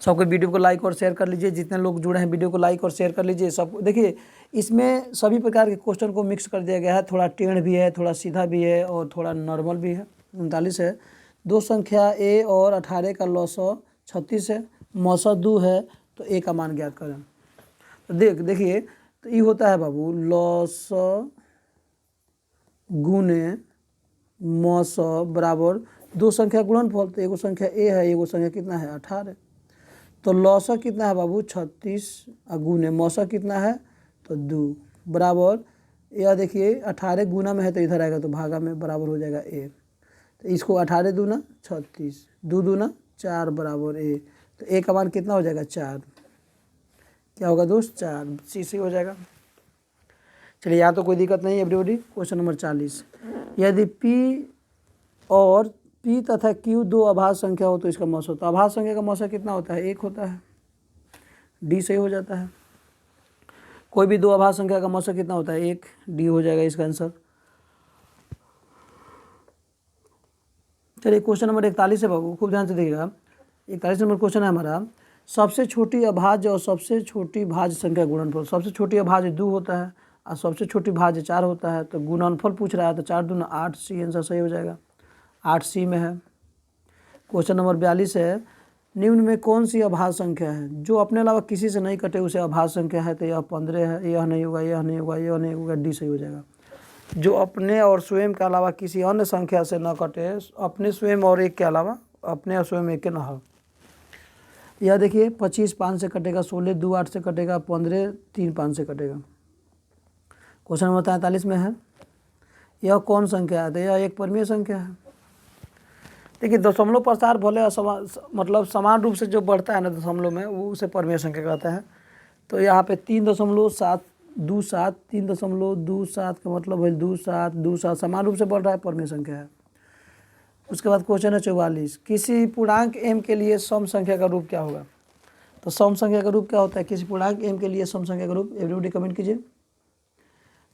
सबको वीडियो को लाइक और शेयर कर लीजिए। जितने लोग जुड़े हैं वीडियो को लाइक और शेयर कर लीजिए। सब देखिए, इसमें सभी प्रकार के क्वेश्चन को मिक्स कर दिया गया है। थोड़ा टेढ़ भी है, थोड़ा सीधा भी है, और थोड़ा नॉर्मल भी है। 39 है, दो संख्या a और 18 का लौसौ 36 है, मौसौ 2 है, तो a का मान ज्ञात करें। तो देखिए, तो ये होता है बाबू लौसौ गुने मौसौ बराबर दो संख्या गुणनफल। तो एगो संख्या a है, एगो संख्या कितना है? 18। तो लौसौ कितना है बाबू? 36, गुने मौसौ कितना है? तो 2 बराबर, यह देखिए 18 गुना में है तो इधर आएगा तो भागा में बराबर हो जाएगा a। तो इसको 18 दूना 36, 2 दूना 4 बराबर a। तो a का मान कितना हो जाएगा? 4। क्या होगा दोस्त? 4। सी हो जाएगा। चलिए, यहाँ तो कोई दिक्कत नहीं है एवरीबॉडी। क्वेश्चन नंबर 40, यदि p और p तथा q दो अभाज्य संख्या हो तो इसका मौसौ। तो अभाज्य संख्या का मौसौ कितना होता है? 1 होता है। डी सही हो जाता है। कोई भी दो अभाज्य संख्या का मौसौ कितना होता है? 1। डी हो जाएगा इसका आंसर। चलिए, क्वेश्चन नंबर 41 है बाबू, खूब ध्यान से देखिएगा। 41 नंबर क्वेश्चन है हमारा, सबसे छोटी अभाज्य और सबसे छोटी भाज्य संख्या गुणनफल। सबसे छोटी अभाज्य 2 होता है और सबसे छोटी भाज्य 4 होता है। तो गुणनफल पूछ रहा है, तो 4 दूना 8, सी आंसर सही हो जाएगा। 8 सी में है। क्वेश्चन नंबर 42 है, निम्न में कौन सी अभाज्य संख्या है जो अपने अलावा किसी से नहीं कटे उसे अभाज्य संख्या है? तो यह 15 है। यह नहीं होगा, यह नहीं होगा, यह नहीं होगा, डी सही हो जाएगा। जो अपने और स्वयं के अलावा किसी अन्य संख्या से न कटे, अपने स्वयं और एक के अलावा, अपने और स्वयं एक के न हो। यह देखिए 25 5 से कटेगा, 16 2 8 से कटेगा, 15 3 5 से कटेगा। क्वेश्चन नंबर 43 में है, यह कौन संख्या है? तो यह एक परमीय संख्या है। देखिए, दशमलव प्रसार भले मतलब समान रूप से जो बढ़ता है ना दशमलव में, वो उसे परमीय संख्या कहते हैं। तो यहाँ पे 3.727, 3.27 का मतलब है 2727 समान रूप से बढ़ रहा है, परमीय संख्या है। उसके बाद क्वेश्चन है 44, किसी पूर्णांक m के लिए सम संख्या का रूप क्या होगा? तो सम संख्या का रूप क्या होता है? किसी पूर्णांक m के लिए सम संख्या का रूप। एवरीबॉडी कमेंट कीजिए,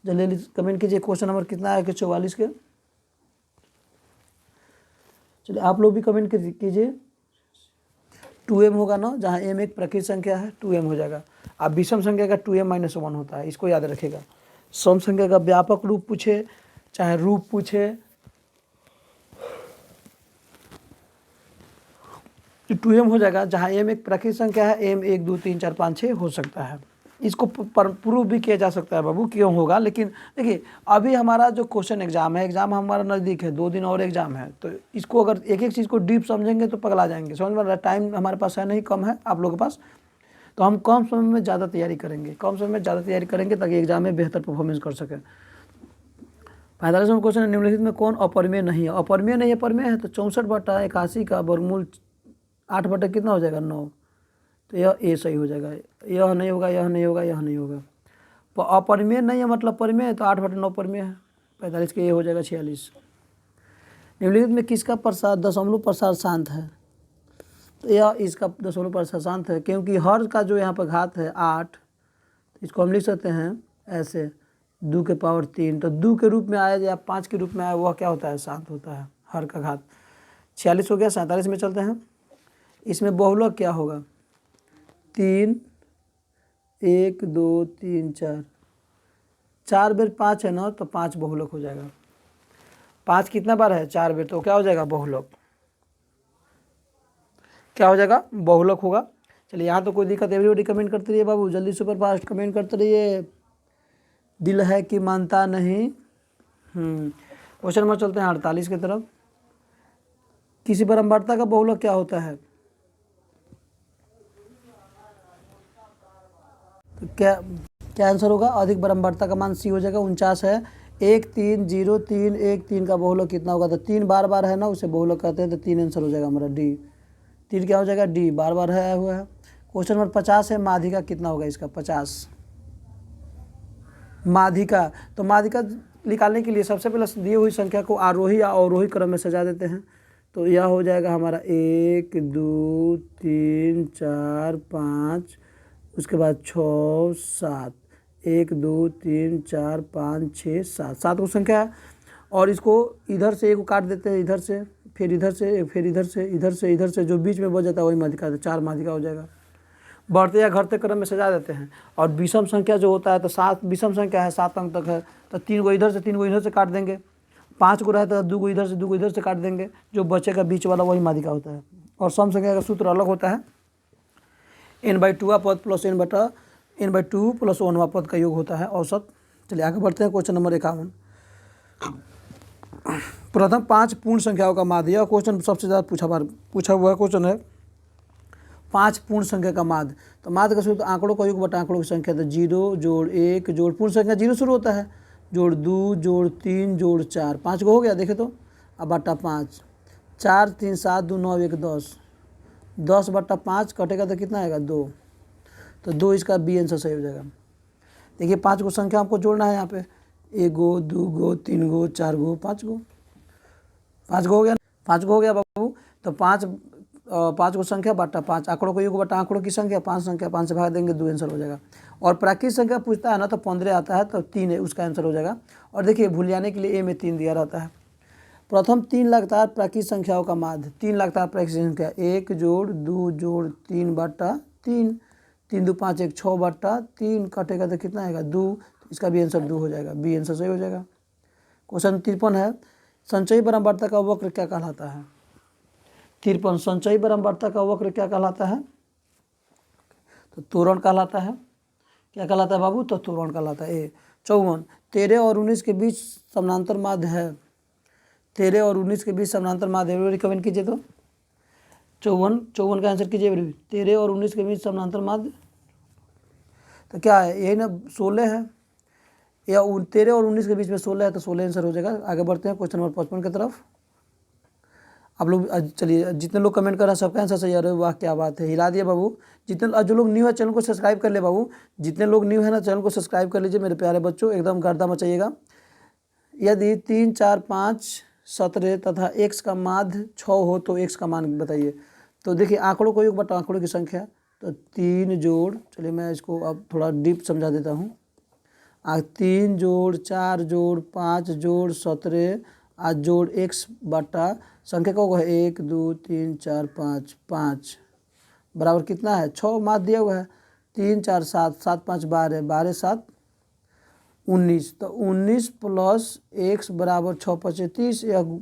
जल्दी कमेंट कीजिए। क्वेश्चन नंबर कितना है कि 44 के? चलिए, आप लोग भी कमेंट कीजिए। 2m होगा ना, जहाँ m एक प्रकृत संख्या है, 2m हो जाएगा। अब विषम संख्या का 2m-1 होता है, इसको याद रखिएगा। सम संख्या का व्यापक रूप पूछे चाहे रूप पूछे, 2m हो जाएगा। जहाँ m एक प्रकृत संख्या है, m 1 2 3 4 5 6 हो सकता है। इसको प्रूव भी किया जा सकता है बाबू क्यों होगा। लेकिन देखिए अभी हमारा जो क्वेश्चन एग्जाम है, एग्जाम हमारा नज़दीक है, 2 दिन और एग्जाम है, तो इसको अगर एक एक चीज़ को डीप समझेंगे तो पगला जाएंगे। समझ में आ रहा है? टाइम हमारे पास है नहीं, कम है आप लोगों के पास, तो हम कम समय में ज़्यादा तैयारी करेंगे, कम समय में ज़्यादा तैयारी करेंगे ताकि एग्जाम में बेहतर परफॉर्मेंस कर सकें। 45वां क्वेश्चन है, निम्नलिखित में कौन अपरिमेय नहीं है? अपरिमेय नहीं है, परिमेय है, तो 64/81 का वर्गमूल 8 बटे कितना हो जाएगा 9, तो यह ए सही हो जाएगा। यह नहीं होगा, यह नहीं होगा, यह नहीं होगा। तो अपरिमेय नहीं है मतलब परिमेय है, तो 8/9 परिमेय है, 45 के ये हो जाएगा 46। निम्नलिखित में किसका प्रसार दशमलव प्रसार शांत है? तो यह इसका दशमलव प्रसार शांत है, क्योंकि हर का जो यहाँ पर घात है 8, इसको हम लिख सकते हैं ऐसे 2 के पावर 3, तो 2 के रूप में आया या 5 के रूप में आया, वह क्या होता है? शांत होता है, हर का घात। 46 हो गया। 47 में चलते हैं, इसमें बहुलक क्या होगा? 3, 1 2 3 4, 4 बेर 5 है ना, तो 5 बहुलक हो जाएगा। 5 कितना बार है? 4 बेर, तो क्या हो जाएगा? बहुलक। क्या हो जाएगा? बहुलक होगा। चलिए यहाँ तो कोई दिक्कत, एवरीबॉडी कमेंट करते रहिए बाबू, जल्दी सुपर फास्ट कमेंट करते रहिए। दिल है कि मानता नहीं। क्वेश्चन नंबर चलते हैं 48 की तरफ। किसी परम्परता का बहुलक क्या होता है? तो क्या आंसर होगा? अधिक बारंबारता का मान सी हो जाएगा। 49 है। 1 3 0 3 1 3 का बहुलक कितना होगा? तो 3 बार बार है ना, उसे बहुलक कहते हैं, तो 3 आंसर हो जाएगा हमारा डी। 3 क्या हो जाएगा? डी, बार बार है आया हुआ है। क्वेश्चन नंबर 50 है, माध्यिका कितना होगा इसका? 50 माध्यिका। तो माध्यिका निकालने के लिए सबसे पहले दी हुई संख्या को आरोही या अवरोही क्रम में सजा देते हैं, तो यह हो जाएगा हमारा 1 2 3 4 5, उसके बाद 6 7, 1 2 3 4 5 6 7, 7 को संख्या है। और इसको इधर से एक को काट देते हैं, इधर से, फिर इधर से, फिर इधर से, इधर से, इधर से, जो बीच में बच जाता है वही माध्यिका, तो 4 माध्यिका हो जाएगा। बढ़ते या घटते क्रम में सजा देते हैं। और विषम संख्या जो होता है, तो 7 विषम संख्या है, 7 अंक तक है, तो 3 को इधर से 3 को इधर से काट देंगे। 5 को रहता है, 2 को इधर से 2 को इधर से काट देंगे, जो बचेगा बीच वाला वही माध्यिका होता है। और सम संख्या का सूत्र अलग होता है, n/2 पद प्लस n/2 प्लस 1वां पद का योग होता है औसत। चलिए आगे बढ़ते हैं। Question number 51। प्रथम 5 पूर्ण संख्याओं का माध्य। यह क्वेश्चन सबसे ज़्यादा पूछा हुआ क्वेश्चन है। 5 पूर्ण संख्या का माध्य। तो माध्य का सूत्र आंकड़ों का योग बटा आंकड़ों की संख्या, तो 0 जोड़ 1 जोड़ पूर्ण संख्या 0 शुरू होता है, जोड़ 2 जोड़ 3 जोड़ 4, 5 को हो गया देखे तो, अब बटा 5, 4 3 7 2 9 1 10, 10/5 कटेगा तो कितना आएगा? 2, तो 2 इसका बी आंसर सही हो जाएगा। देखिए 5 को संख्या आपको जोड़ना है यहाँ पे, 1 गो 2 गो 3 गो 4 गो 5 गो, 5 को हो गया, 5 को हो गया बाबू। तो 5 को संख्या बटा 5, आंकड़ों को योग बटा आंकड़ों की संख्या, 5 संख्या 5 से भाग देंगे, 2 आंसर हो जाएगा। और प्राकृतिक संख्या पूछता है ना, तो 15 आता है, तो 3 है उसका आंसर हो जाएगा। और देखिए भूल जाने के लिए ए में 3 दिया रहता है। प्रथम 3 लगातार प्राकृतिक संख्याओं का माध्य। 3 लगातार प्राकृतिक संख्या, 1 जोड़ 2 जोड़ 3/3, 3 2 5 1 6/3 कटेगा तो कितना आएगा? 2, इसका भी आंसर 2 हो जाएगा, बी आंसर सही हो जाएगा। क्वेश्चन 53 है, संचयी बारंबारता का वक्र क्या कहलाता है? 53 संचयी बारंबारता का वक्र क्या कहलाता है? तो त्वरण कहलाता है। क्या कहलाता है बाबू? तो त्वरण कहलाता है। 54 13 और 19 के बीच समानांतर माध्य है। 13 और 19 के बीच समानांतर माध्य, एवरीबॉडी कमेंट कीजिए तो। 54 का आंसर कीजिए एवरीबॉडी। 13 और 19 के बीच समानांतर माध्य, तो क्या है? यही ना 16 है, या 13 और 19 के बीच में 16 है, तो 16 आंसर हो जाएगा। आगे बढ़ते हैं क्वेश्चन नंबर 55 की तरफ। आप लोग चलिए, जितने लोग कमेंट कर रहे हैं सबका आंसर सही आ रहा है, वाह क्या बात है, हिला दिया बाबू। जितने जो लोग न्यू है चैनल को सब्सक्राइब कर ले बाबू, जितने लोग न्यू है ना चैनल को सब्सक्राइब कर लीजिए मेरे प्यारे बच्चों, एकदम गर्दा मचाइएगा। यदि 3 4 5 17 तथा x का माध्य 6 हो तो x का मान बताइए। तो देखिए आंकड़ों को योग बटा आंकड़ों की संख्या, तो 3 जोड़, चलिए मैं इसको अब थोड़ा डीप समझा देता हूँ। 3 जोड़ 4 जोड़ 5 जोड़ 17 आज जोड़ x बटा संख्या का होगा 1 2 3 4 5, 5 बराबर कितना है? 6 माध्य दिया हुआ है। 3 4 7, 7 5 12, 12 7 19, तो 19 प्लस x बराबर 6 5 30, यह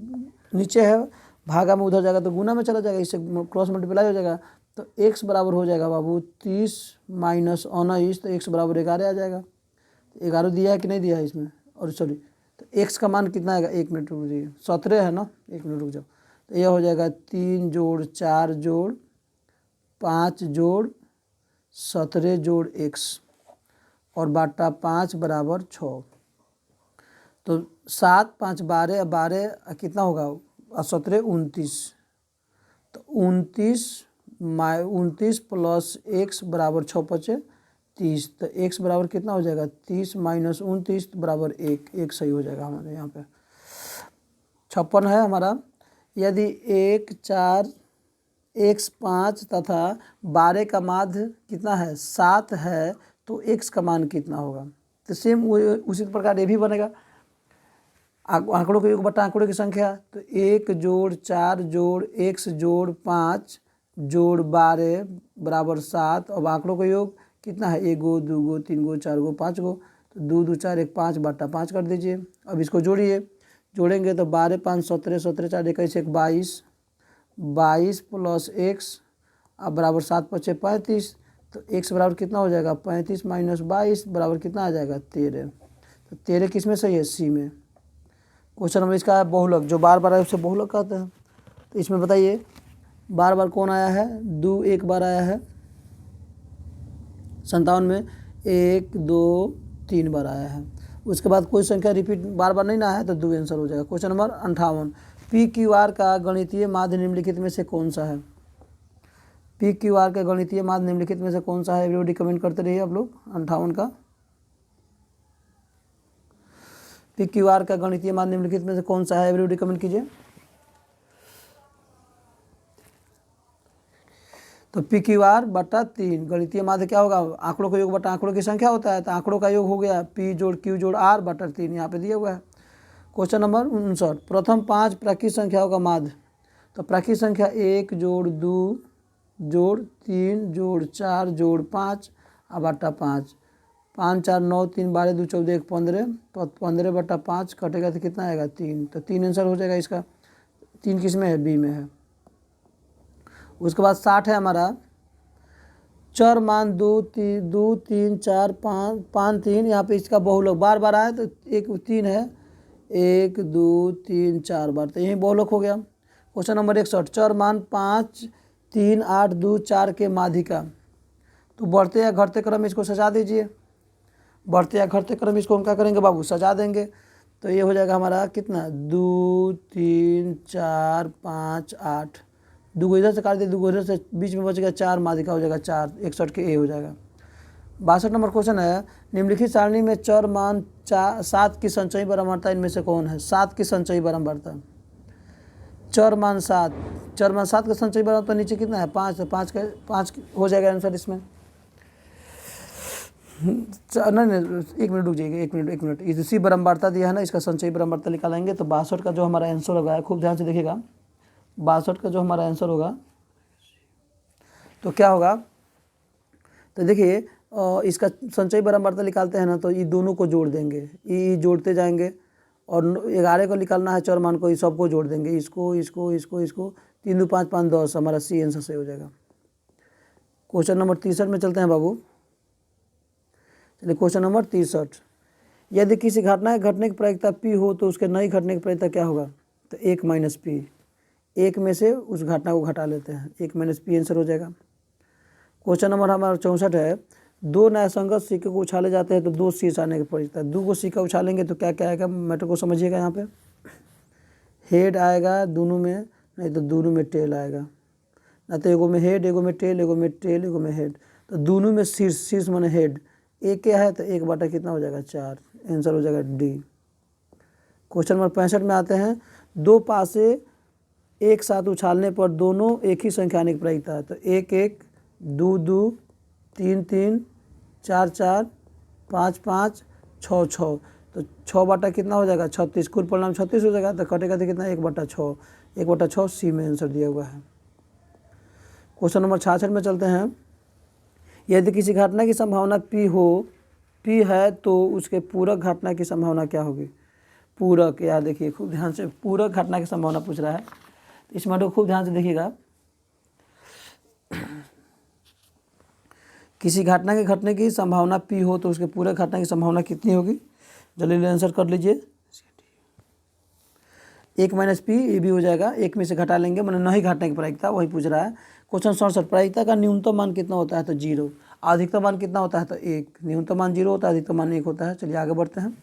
नीचे है, भागा में उधर जाएगा तो गुना में चला जाएगा, इससे क्रॉस मल्टीप्लाई हो जाएगा, तो x बराबर हो जाएगा बाबू 30 माइनस 19, तो x बराबर 11 आ जाएगा। 11 दिया है कि नहीं दिया है इसमें, और सॉरी, तो x का मान कितना आएगा, 1 मिनट रुक जाइए, 17 है ना, 1 मिनट रुक जाओ। तो यह हो जाएगा 3 जोड़ 4 जोड़ 5 जोड़ 17 जोड़ x और बाटा 5 बराबर 6। तो 7 5 12, 12 कितना होगा, 17 29, तो 29 प्लस x बराबर 6 पचे 30, तो x बराबर कितना हो जाएगा, 30 माइनस 29 बराबर 1 सही हो जाएगा हमारे यहाँ पे। 56 है हमारा। यदि 1 4 x 5 तथा 12 का माध्य कितना है, 7 है, तो x का मान कितना होगा। तो सेम उसी प्रकार ये भी बनेगा, आंकड़ों के योग बटा आंकड़ों की संख्या। तो 1 जोड़ 4 जोड़ x जोड़ 5 जोड़ 12 बराबर 7, अब आंकड़ों का योग कितना है, 1 गो 2 गो 3 गो 4 गो 5 गो, तो 2 2 4 1 5 बटा 5 कर दीजिए। अब इसको जोड़िए, जोड़ेंगे तो 12 5 17, 17 4 21 1 22, 22 प्लस x अब बराबर 7 पचे 35, तो x बराबर कितना हो जाएगा, 35 माइनस 22 बराबर कितना आ जाएगा, 13। तो 13 किस में सही है, सी में। क्वेश्चन नंबर इसका है बहुलक, जो बार बार है उसे बहुलक कहते हैं। तो इसमें बताइए बार बार कौन आया है, 2 एक बार आया है, 57 में 1 2 3 बार आया है। उसके बाद कोई संख्या रिपीट बार बार नहीं ना है, तो 2 आंसर हो जाएगा। क्वेश्चन नंबर 58, PQR का गणितीय माध्य निम्नलिखित में से कौन सा है। PQR का गणितीय माध्य निम्नलिखित में से कौन सा है, वीडियो कमेंट करते रहिए आप लोग। 58 का PQR का गणितीय माध्य निम्नलिखित में से कौन सा है, वीडियो कमेंट कीजिए। तो PQR बटा 3 गणितीय माध्य क्या होगा, आंकड़ों का योग बटा आंकड़ों की संख्या होता है, तो आंकड़ों का योग हो गया P जोड़ Q जोड़ R बटा 3, यहाँ पे दिया हुआ है। क्वेश्चन नंबर 59, प्रथम 5 प्राकृत संख्याओं का माध्य। तो प्राकृत संख्या 1 जोड़ 2 जोड़ 3 जोड़ 4 जोड़ 5 बटा 5, 5 4 9 3 12 2 14 1 15, तो 15 बटा 5 कटेगा तो कितना आएगा, 3। तो 3 आंसर हो जाएगा इसका। 3 किस में है, बी में है। उसके बाद 60 है हमारा, चर मान 2 3 4 5 3, यहाँ पे इसका बहुलक बार बार आया तो 1 3 है, 1 2 3 4 बार, तो यही बहुलक हो गया। क्वेश्चन नंबर 61, चर मान 5 3 8 2 4 के माध्यिका। तो बढ़ते या घटते क्रम इसको सजा दीजिए, बढ़ते या घटते क्रम इसको हम क्या करेंगे बाबू, सजा देंगे। तो ये हो जाएगा हमारा कितना, 2 3 4 5 8, 2 को इधर से काट दिए, 2 को इधर से, बीच में बच गया 4, माध्यिका हो जाएगा 4, 61 के ए हो जाएगा। 62 नंबर क्वेश्चन है, निम्नलिखित सारणी में चर मान 7 की संचयी बारंबारता इनमें से कौन है। 7 की संचयी बारंबारता, चर मान 7, चर मान 7 का संचयी बारंबारता नीचे कितना है, 5, तो 5 हो जाएगा आंसर इसमें। नहीं, 1 मिनट रुक जाइए, 1 मिनट, इसी बारंबारता दिया है ना, इसका संचयी बारंबारता निकालेंगे। तो 62 का जो हमारा आंसर होगा, खूब ध्यान से देखिएगा, 62 का जो हमारा आंसर होगा तो क्या होगा, तो देखिए इसका संचयी बारंबारता निकालते हैं ना, तो ये दोनों को जोड़ देंगे, ये जोड़ते जाएंगे, और 11 को निकालना है चर मान को, ये सबको जोड़ देंगे, इसको इसको इसको इसको, 3 2 5 5 10, हमारा सी आंसर सही हो जाएगा। क्वेश्चन नंबर 63 में चलते हैं बाबू। चलिए क्वेश्चन नंबर 63, यदि किसी घटना के घटने की प्रायिकता P हो तो उसके नहीं घटने की प्रायिकता क्या होगा। तो 1 माइनस P, 1 में से उस घटना को घटा लेते हैं, 1 माइनस P आंसर हो जाएगा। क्वेश्चन नंबर हमारा 64 है, 2 न्यायसंगत सिक्के को उछाले जाते हैं तो 2 शीर्ष आने की प्रायिकता है। 2 को सिक्का उछालेंगे तो क्या क्या आएगा, मैटर को समझिएगा। यहाँ पे हेड आएगा दोनों में, नहीं तो दोनों में टेल आएगा, ना तो एगो में हेड एगो में टेल, एगो में टेल एगो में हेड, तो दोनों में शीर्ष, शीर्ष माने हेड, एक क्या है तो 1 बटा कितना हो जाएगा, 4, आंसर हो जाएगा डी। क्वेश्चन नंबर 65 में आते हैं, 2 पासे एक साथ उछालने पर दोनों एक ही संख्या आने की प्रायिकता है। तो 1 1 2 2 3 3 4 4 5 5 6 6, तो 6 बटा कितना हो जाएगा, 36, कुल परिणाम 36 हो जाएगा। तो कटेगा तो कितना, 1 बटा 6, 1 बटा 6 सी में आंसर दिया हुआ है। क्वेश्चन नंबर 66 में चलते हैं, यदि किसी घटना की संभावना P हो, P है तो उसके पूरक घटना की संभावना क्या होगी। पूरक, यार देखिए खूब ध्यान से, पूरक घटना की संभावना पूछ रहा है, इस मैटर को खूब ध्यान से देखिएगा। किसी घटना के घटने की संभावना पी हो तो उसके पूरे घटना की संभावना कितनी होगी? जल्दी आंसर कर लीजिए। 1 माइनस पी ये भी हो जाएगा, एक में से घटा लेंगे, मैंने नहीं घटाने की प्रायिकता वही पूछ रहा है। क्वेश्चन 67 प्रायिकता का न्यूनतम मान कितना होता है? तो 0। अधिकतम मान कितना होता है? तो 1। न्यूनतम मान 0 होता है, अधिकतम मान 1 होता है। चलिए आगे बढ़ते हैं।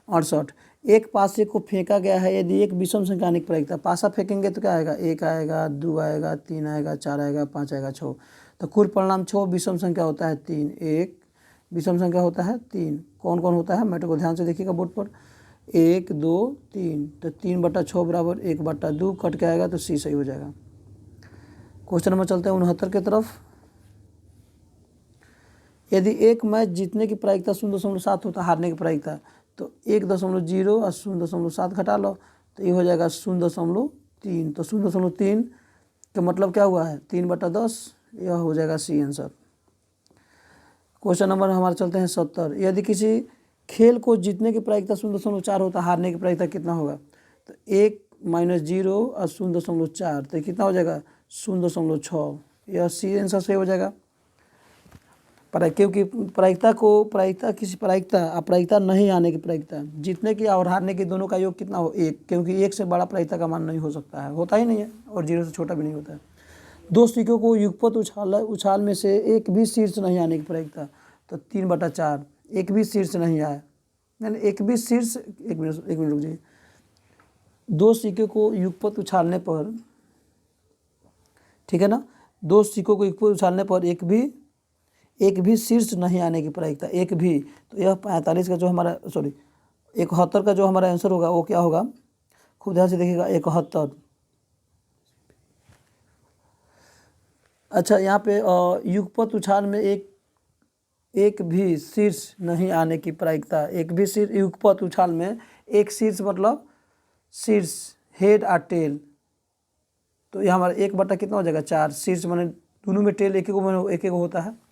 68 एक पासे को फेंका गया है, यदि एक विषम संख्या आने की प्रायिकता, पासा फेंकेंगे तो क्या आएगा? 1 आएगा, 2 आएगा, 3 आएगा, 4 आएगा, 5 आएगा, 6। तो कुल परिणाम 6 विषम संख्या होता है 3। एक विषम संख्या होता है 3। कौन कौन होता है मैटर को ध्यान से देखिएगा बोर्ड पर। 1 2 3, तो 3/6 बराबर 1/2 कट के आएगा तो सी सही हो जाएगा। क्वेश्चन नंबर चलते हैं 69 की तरफ। यदि एक मैच जीतने की प्रायिकता 0.7 होता है, हारने की प्रायिकता, तो 1.0 और 0.7 घटा लो तो ये हो जाएगा 0.3। तो 0.3 का मतलब क्या हुआ है? 3/10। यह हो जाएगा सी आंसर। क्वेश्चन नंबर हमारे चलते हैं 70। यदि किसी खेल को जीतने की प्रायिकता 0.4 होता, हारने की प्रायिकता कितना होगा? तो 1 - 0 और 0.4, तो कितना हो जाएगा? 0.6। यह सी आंसर सही हो जाएगा। क्योंकि प्रायिकता नहीं आने की प्रायिकता, जीतने की और हारने की दोनों का योग कितना हो? 1, क्योंकि 1 से बड़ा प्रायिकता का मान नहीं हो सकता है, होता ही नहीं है, और 0 से छोटा भी नहीं होता है। 2 सिक्कों को युगपत उछाल में से एक भी शीर्ष नहीं आने की प्रायिकता, तो 3/4। एक भी शीर्ष नहीं आया, यानी एक भी शीर्ष, एक मिनट रुक जाइए। 2 सिक्कों को युगपत उछालने पर, ठीक है ना, 2 सिक्कों को युगपत उछालने पर एक भी शीर्ष नहीं आने की प्रायिकता, एक भी। तो यह 45 का जो हमारा 71 का जो हमारा आंसर होगा वो क्या होगा? खूब ध्यान से देखिएगा। 71। अच्छा, यहाँ पे युगपत उछाल में एक भी शीर्ष नहीं आने की प्रायिकता, एक भी शीर्ष, युगपत उछाल में एक शीर्ष मतलब शीर्ष, हेड और टेल, तो ये हमारा 1 कितना हो जाएगा? 4। शीर्ष माने दोनों में टेल एक एक होता है।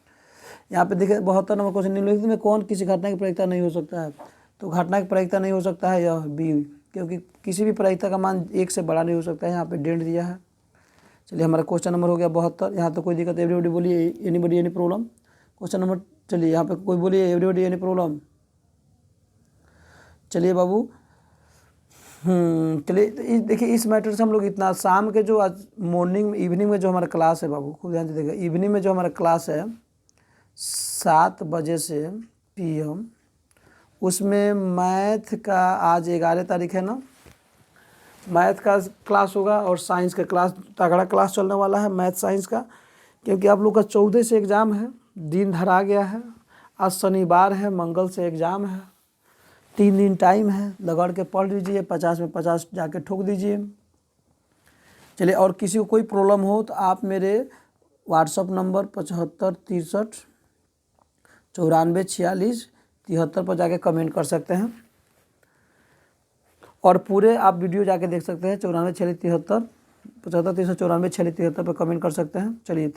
यहाँ पे देखिए 72 नंबर क्वेश्चन, निम्नलिखित में कौन किसी घटना की प्रायिकता नहीं हो सकता है? तो घटना की प्रायिकता नहीं हो सकता है यह बी, क्योंकि किसी भी प्रायिकता का मान 1 से बड़ा नहीं हो सकता है। यहाँ पे डेंट दिया है। चलिए हमारा क्वेश्चन नंबर हो गया 72। यहाँ तो कोई दिक्कत? एवरीबॉडी बोलिए anybody any problem? Question number, चलिए यहाँ पे कोई बोलिए एवरीबॉडी एनी प्रॉब्लम? चलिए बाबू, चलिए देखिए इस मैटर से हम लोग इतना, शाम के जो आज मॉर्निंग इवनिंग में जो हमारा क्लास है बाबू, खूब ध्यान से देखिएगा, इवनिंग में जो हमारा क्लास है 7 बजे से PM, उसमें मैथ का आज 11 तारीख है ना, मैथ का क्लास होगा और साइंस का क्लास, तगड़ा क्लास चलने वाला है मैथ साइंस का, क्योंकि आप लोग का 14 से एग्ज़ाम है, दिन धरा गया है। आज शनिवार है, मंगल से एग्ज़ाम है, 3 दिन टाइम है, लगड़ के पढ़ लीजिए, 50 में 50 जाके ठोक दीजिए। चलिए, और किसी को कोई प्रॉब्लम हो तो आप मेरे व्हाट्सअप नंबर 75 63 94 46 73 पर जाके कमेंट कर सकते हैं, और पूरे आप वीडियो जाके देख सकते हैं। 94 46 73 75 394 46 73 पर कमेंट कर सकते हैं। चलिए,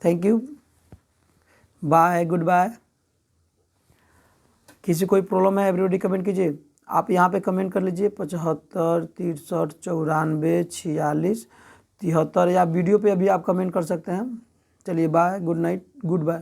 thank you, bye, good bye. किसी कोई प्रॉब्लम है एवरीबॉडी कमेंट कीजिए। आप यहाँ पे कमेंट कर लीजिए 75 63 94 46 73, या वीडियो पे अभी आप कमेंट कर सकते हैं। चलिए bye, good night, good bye.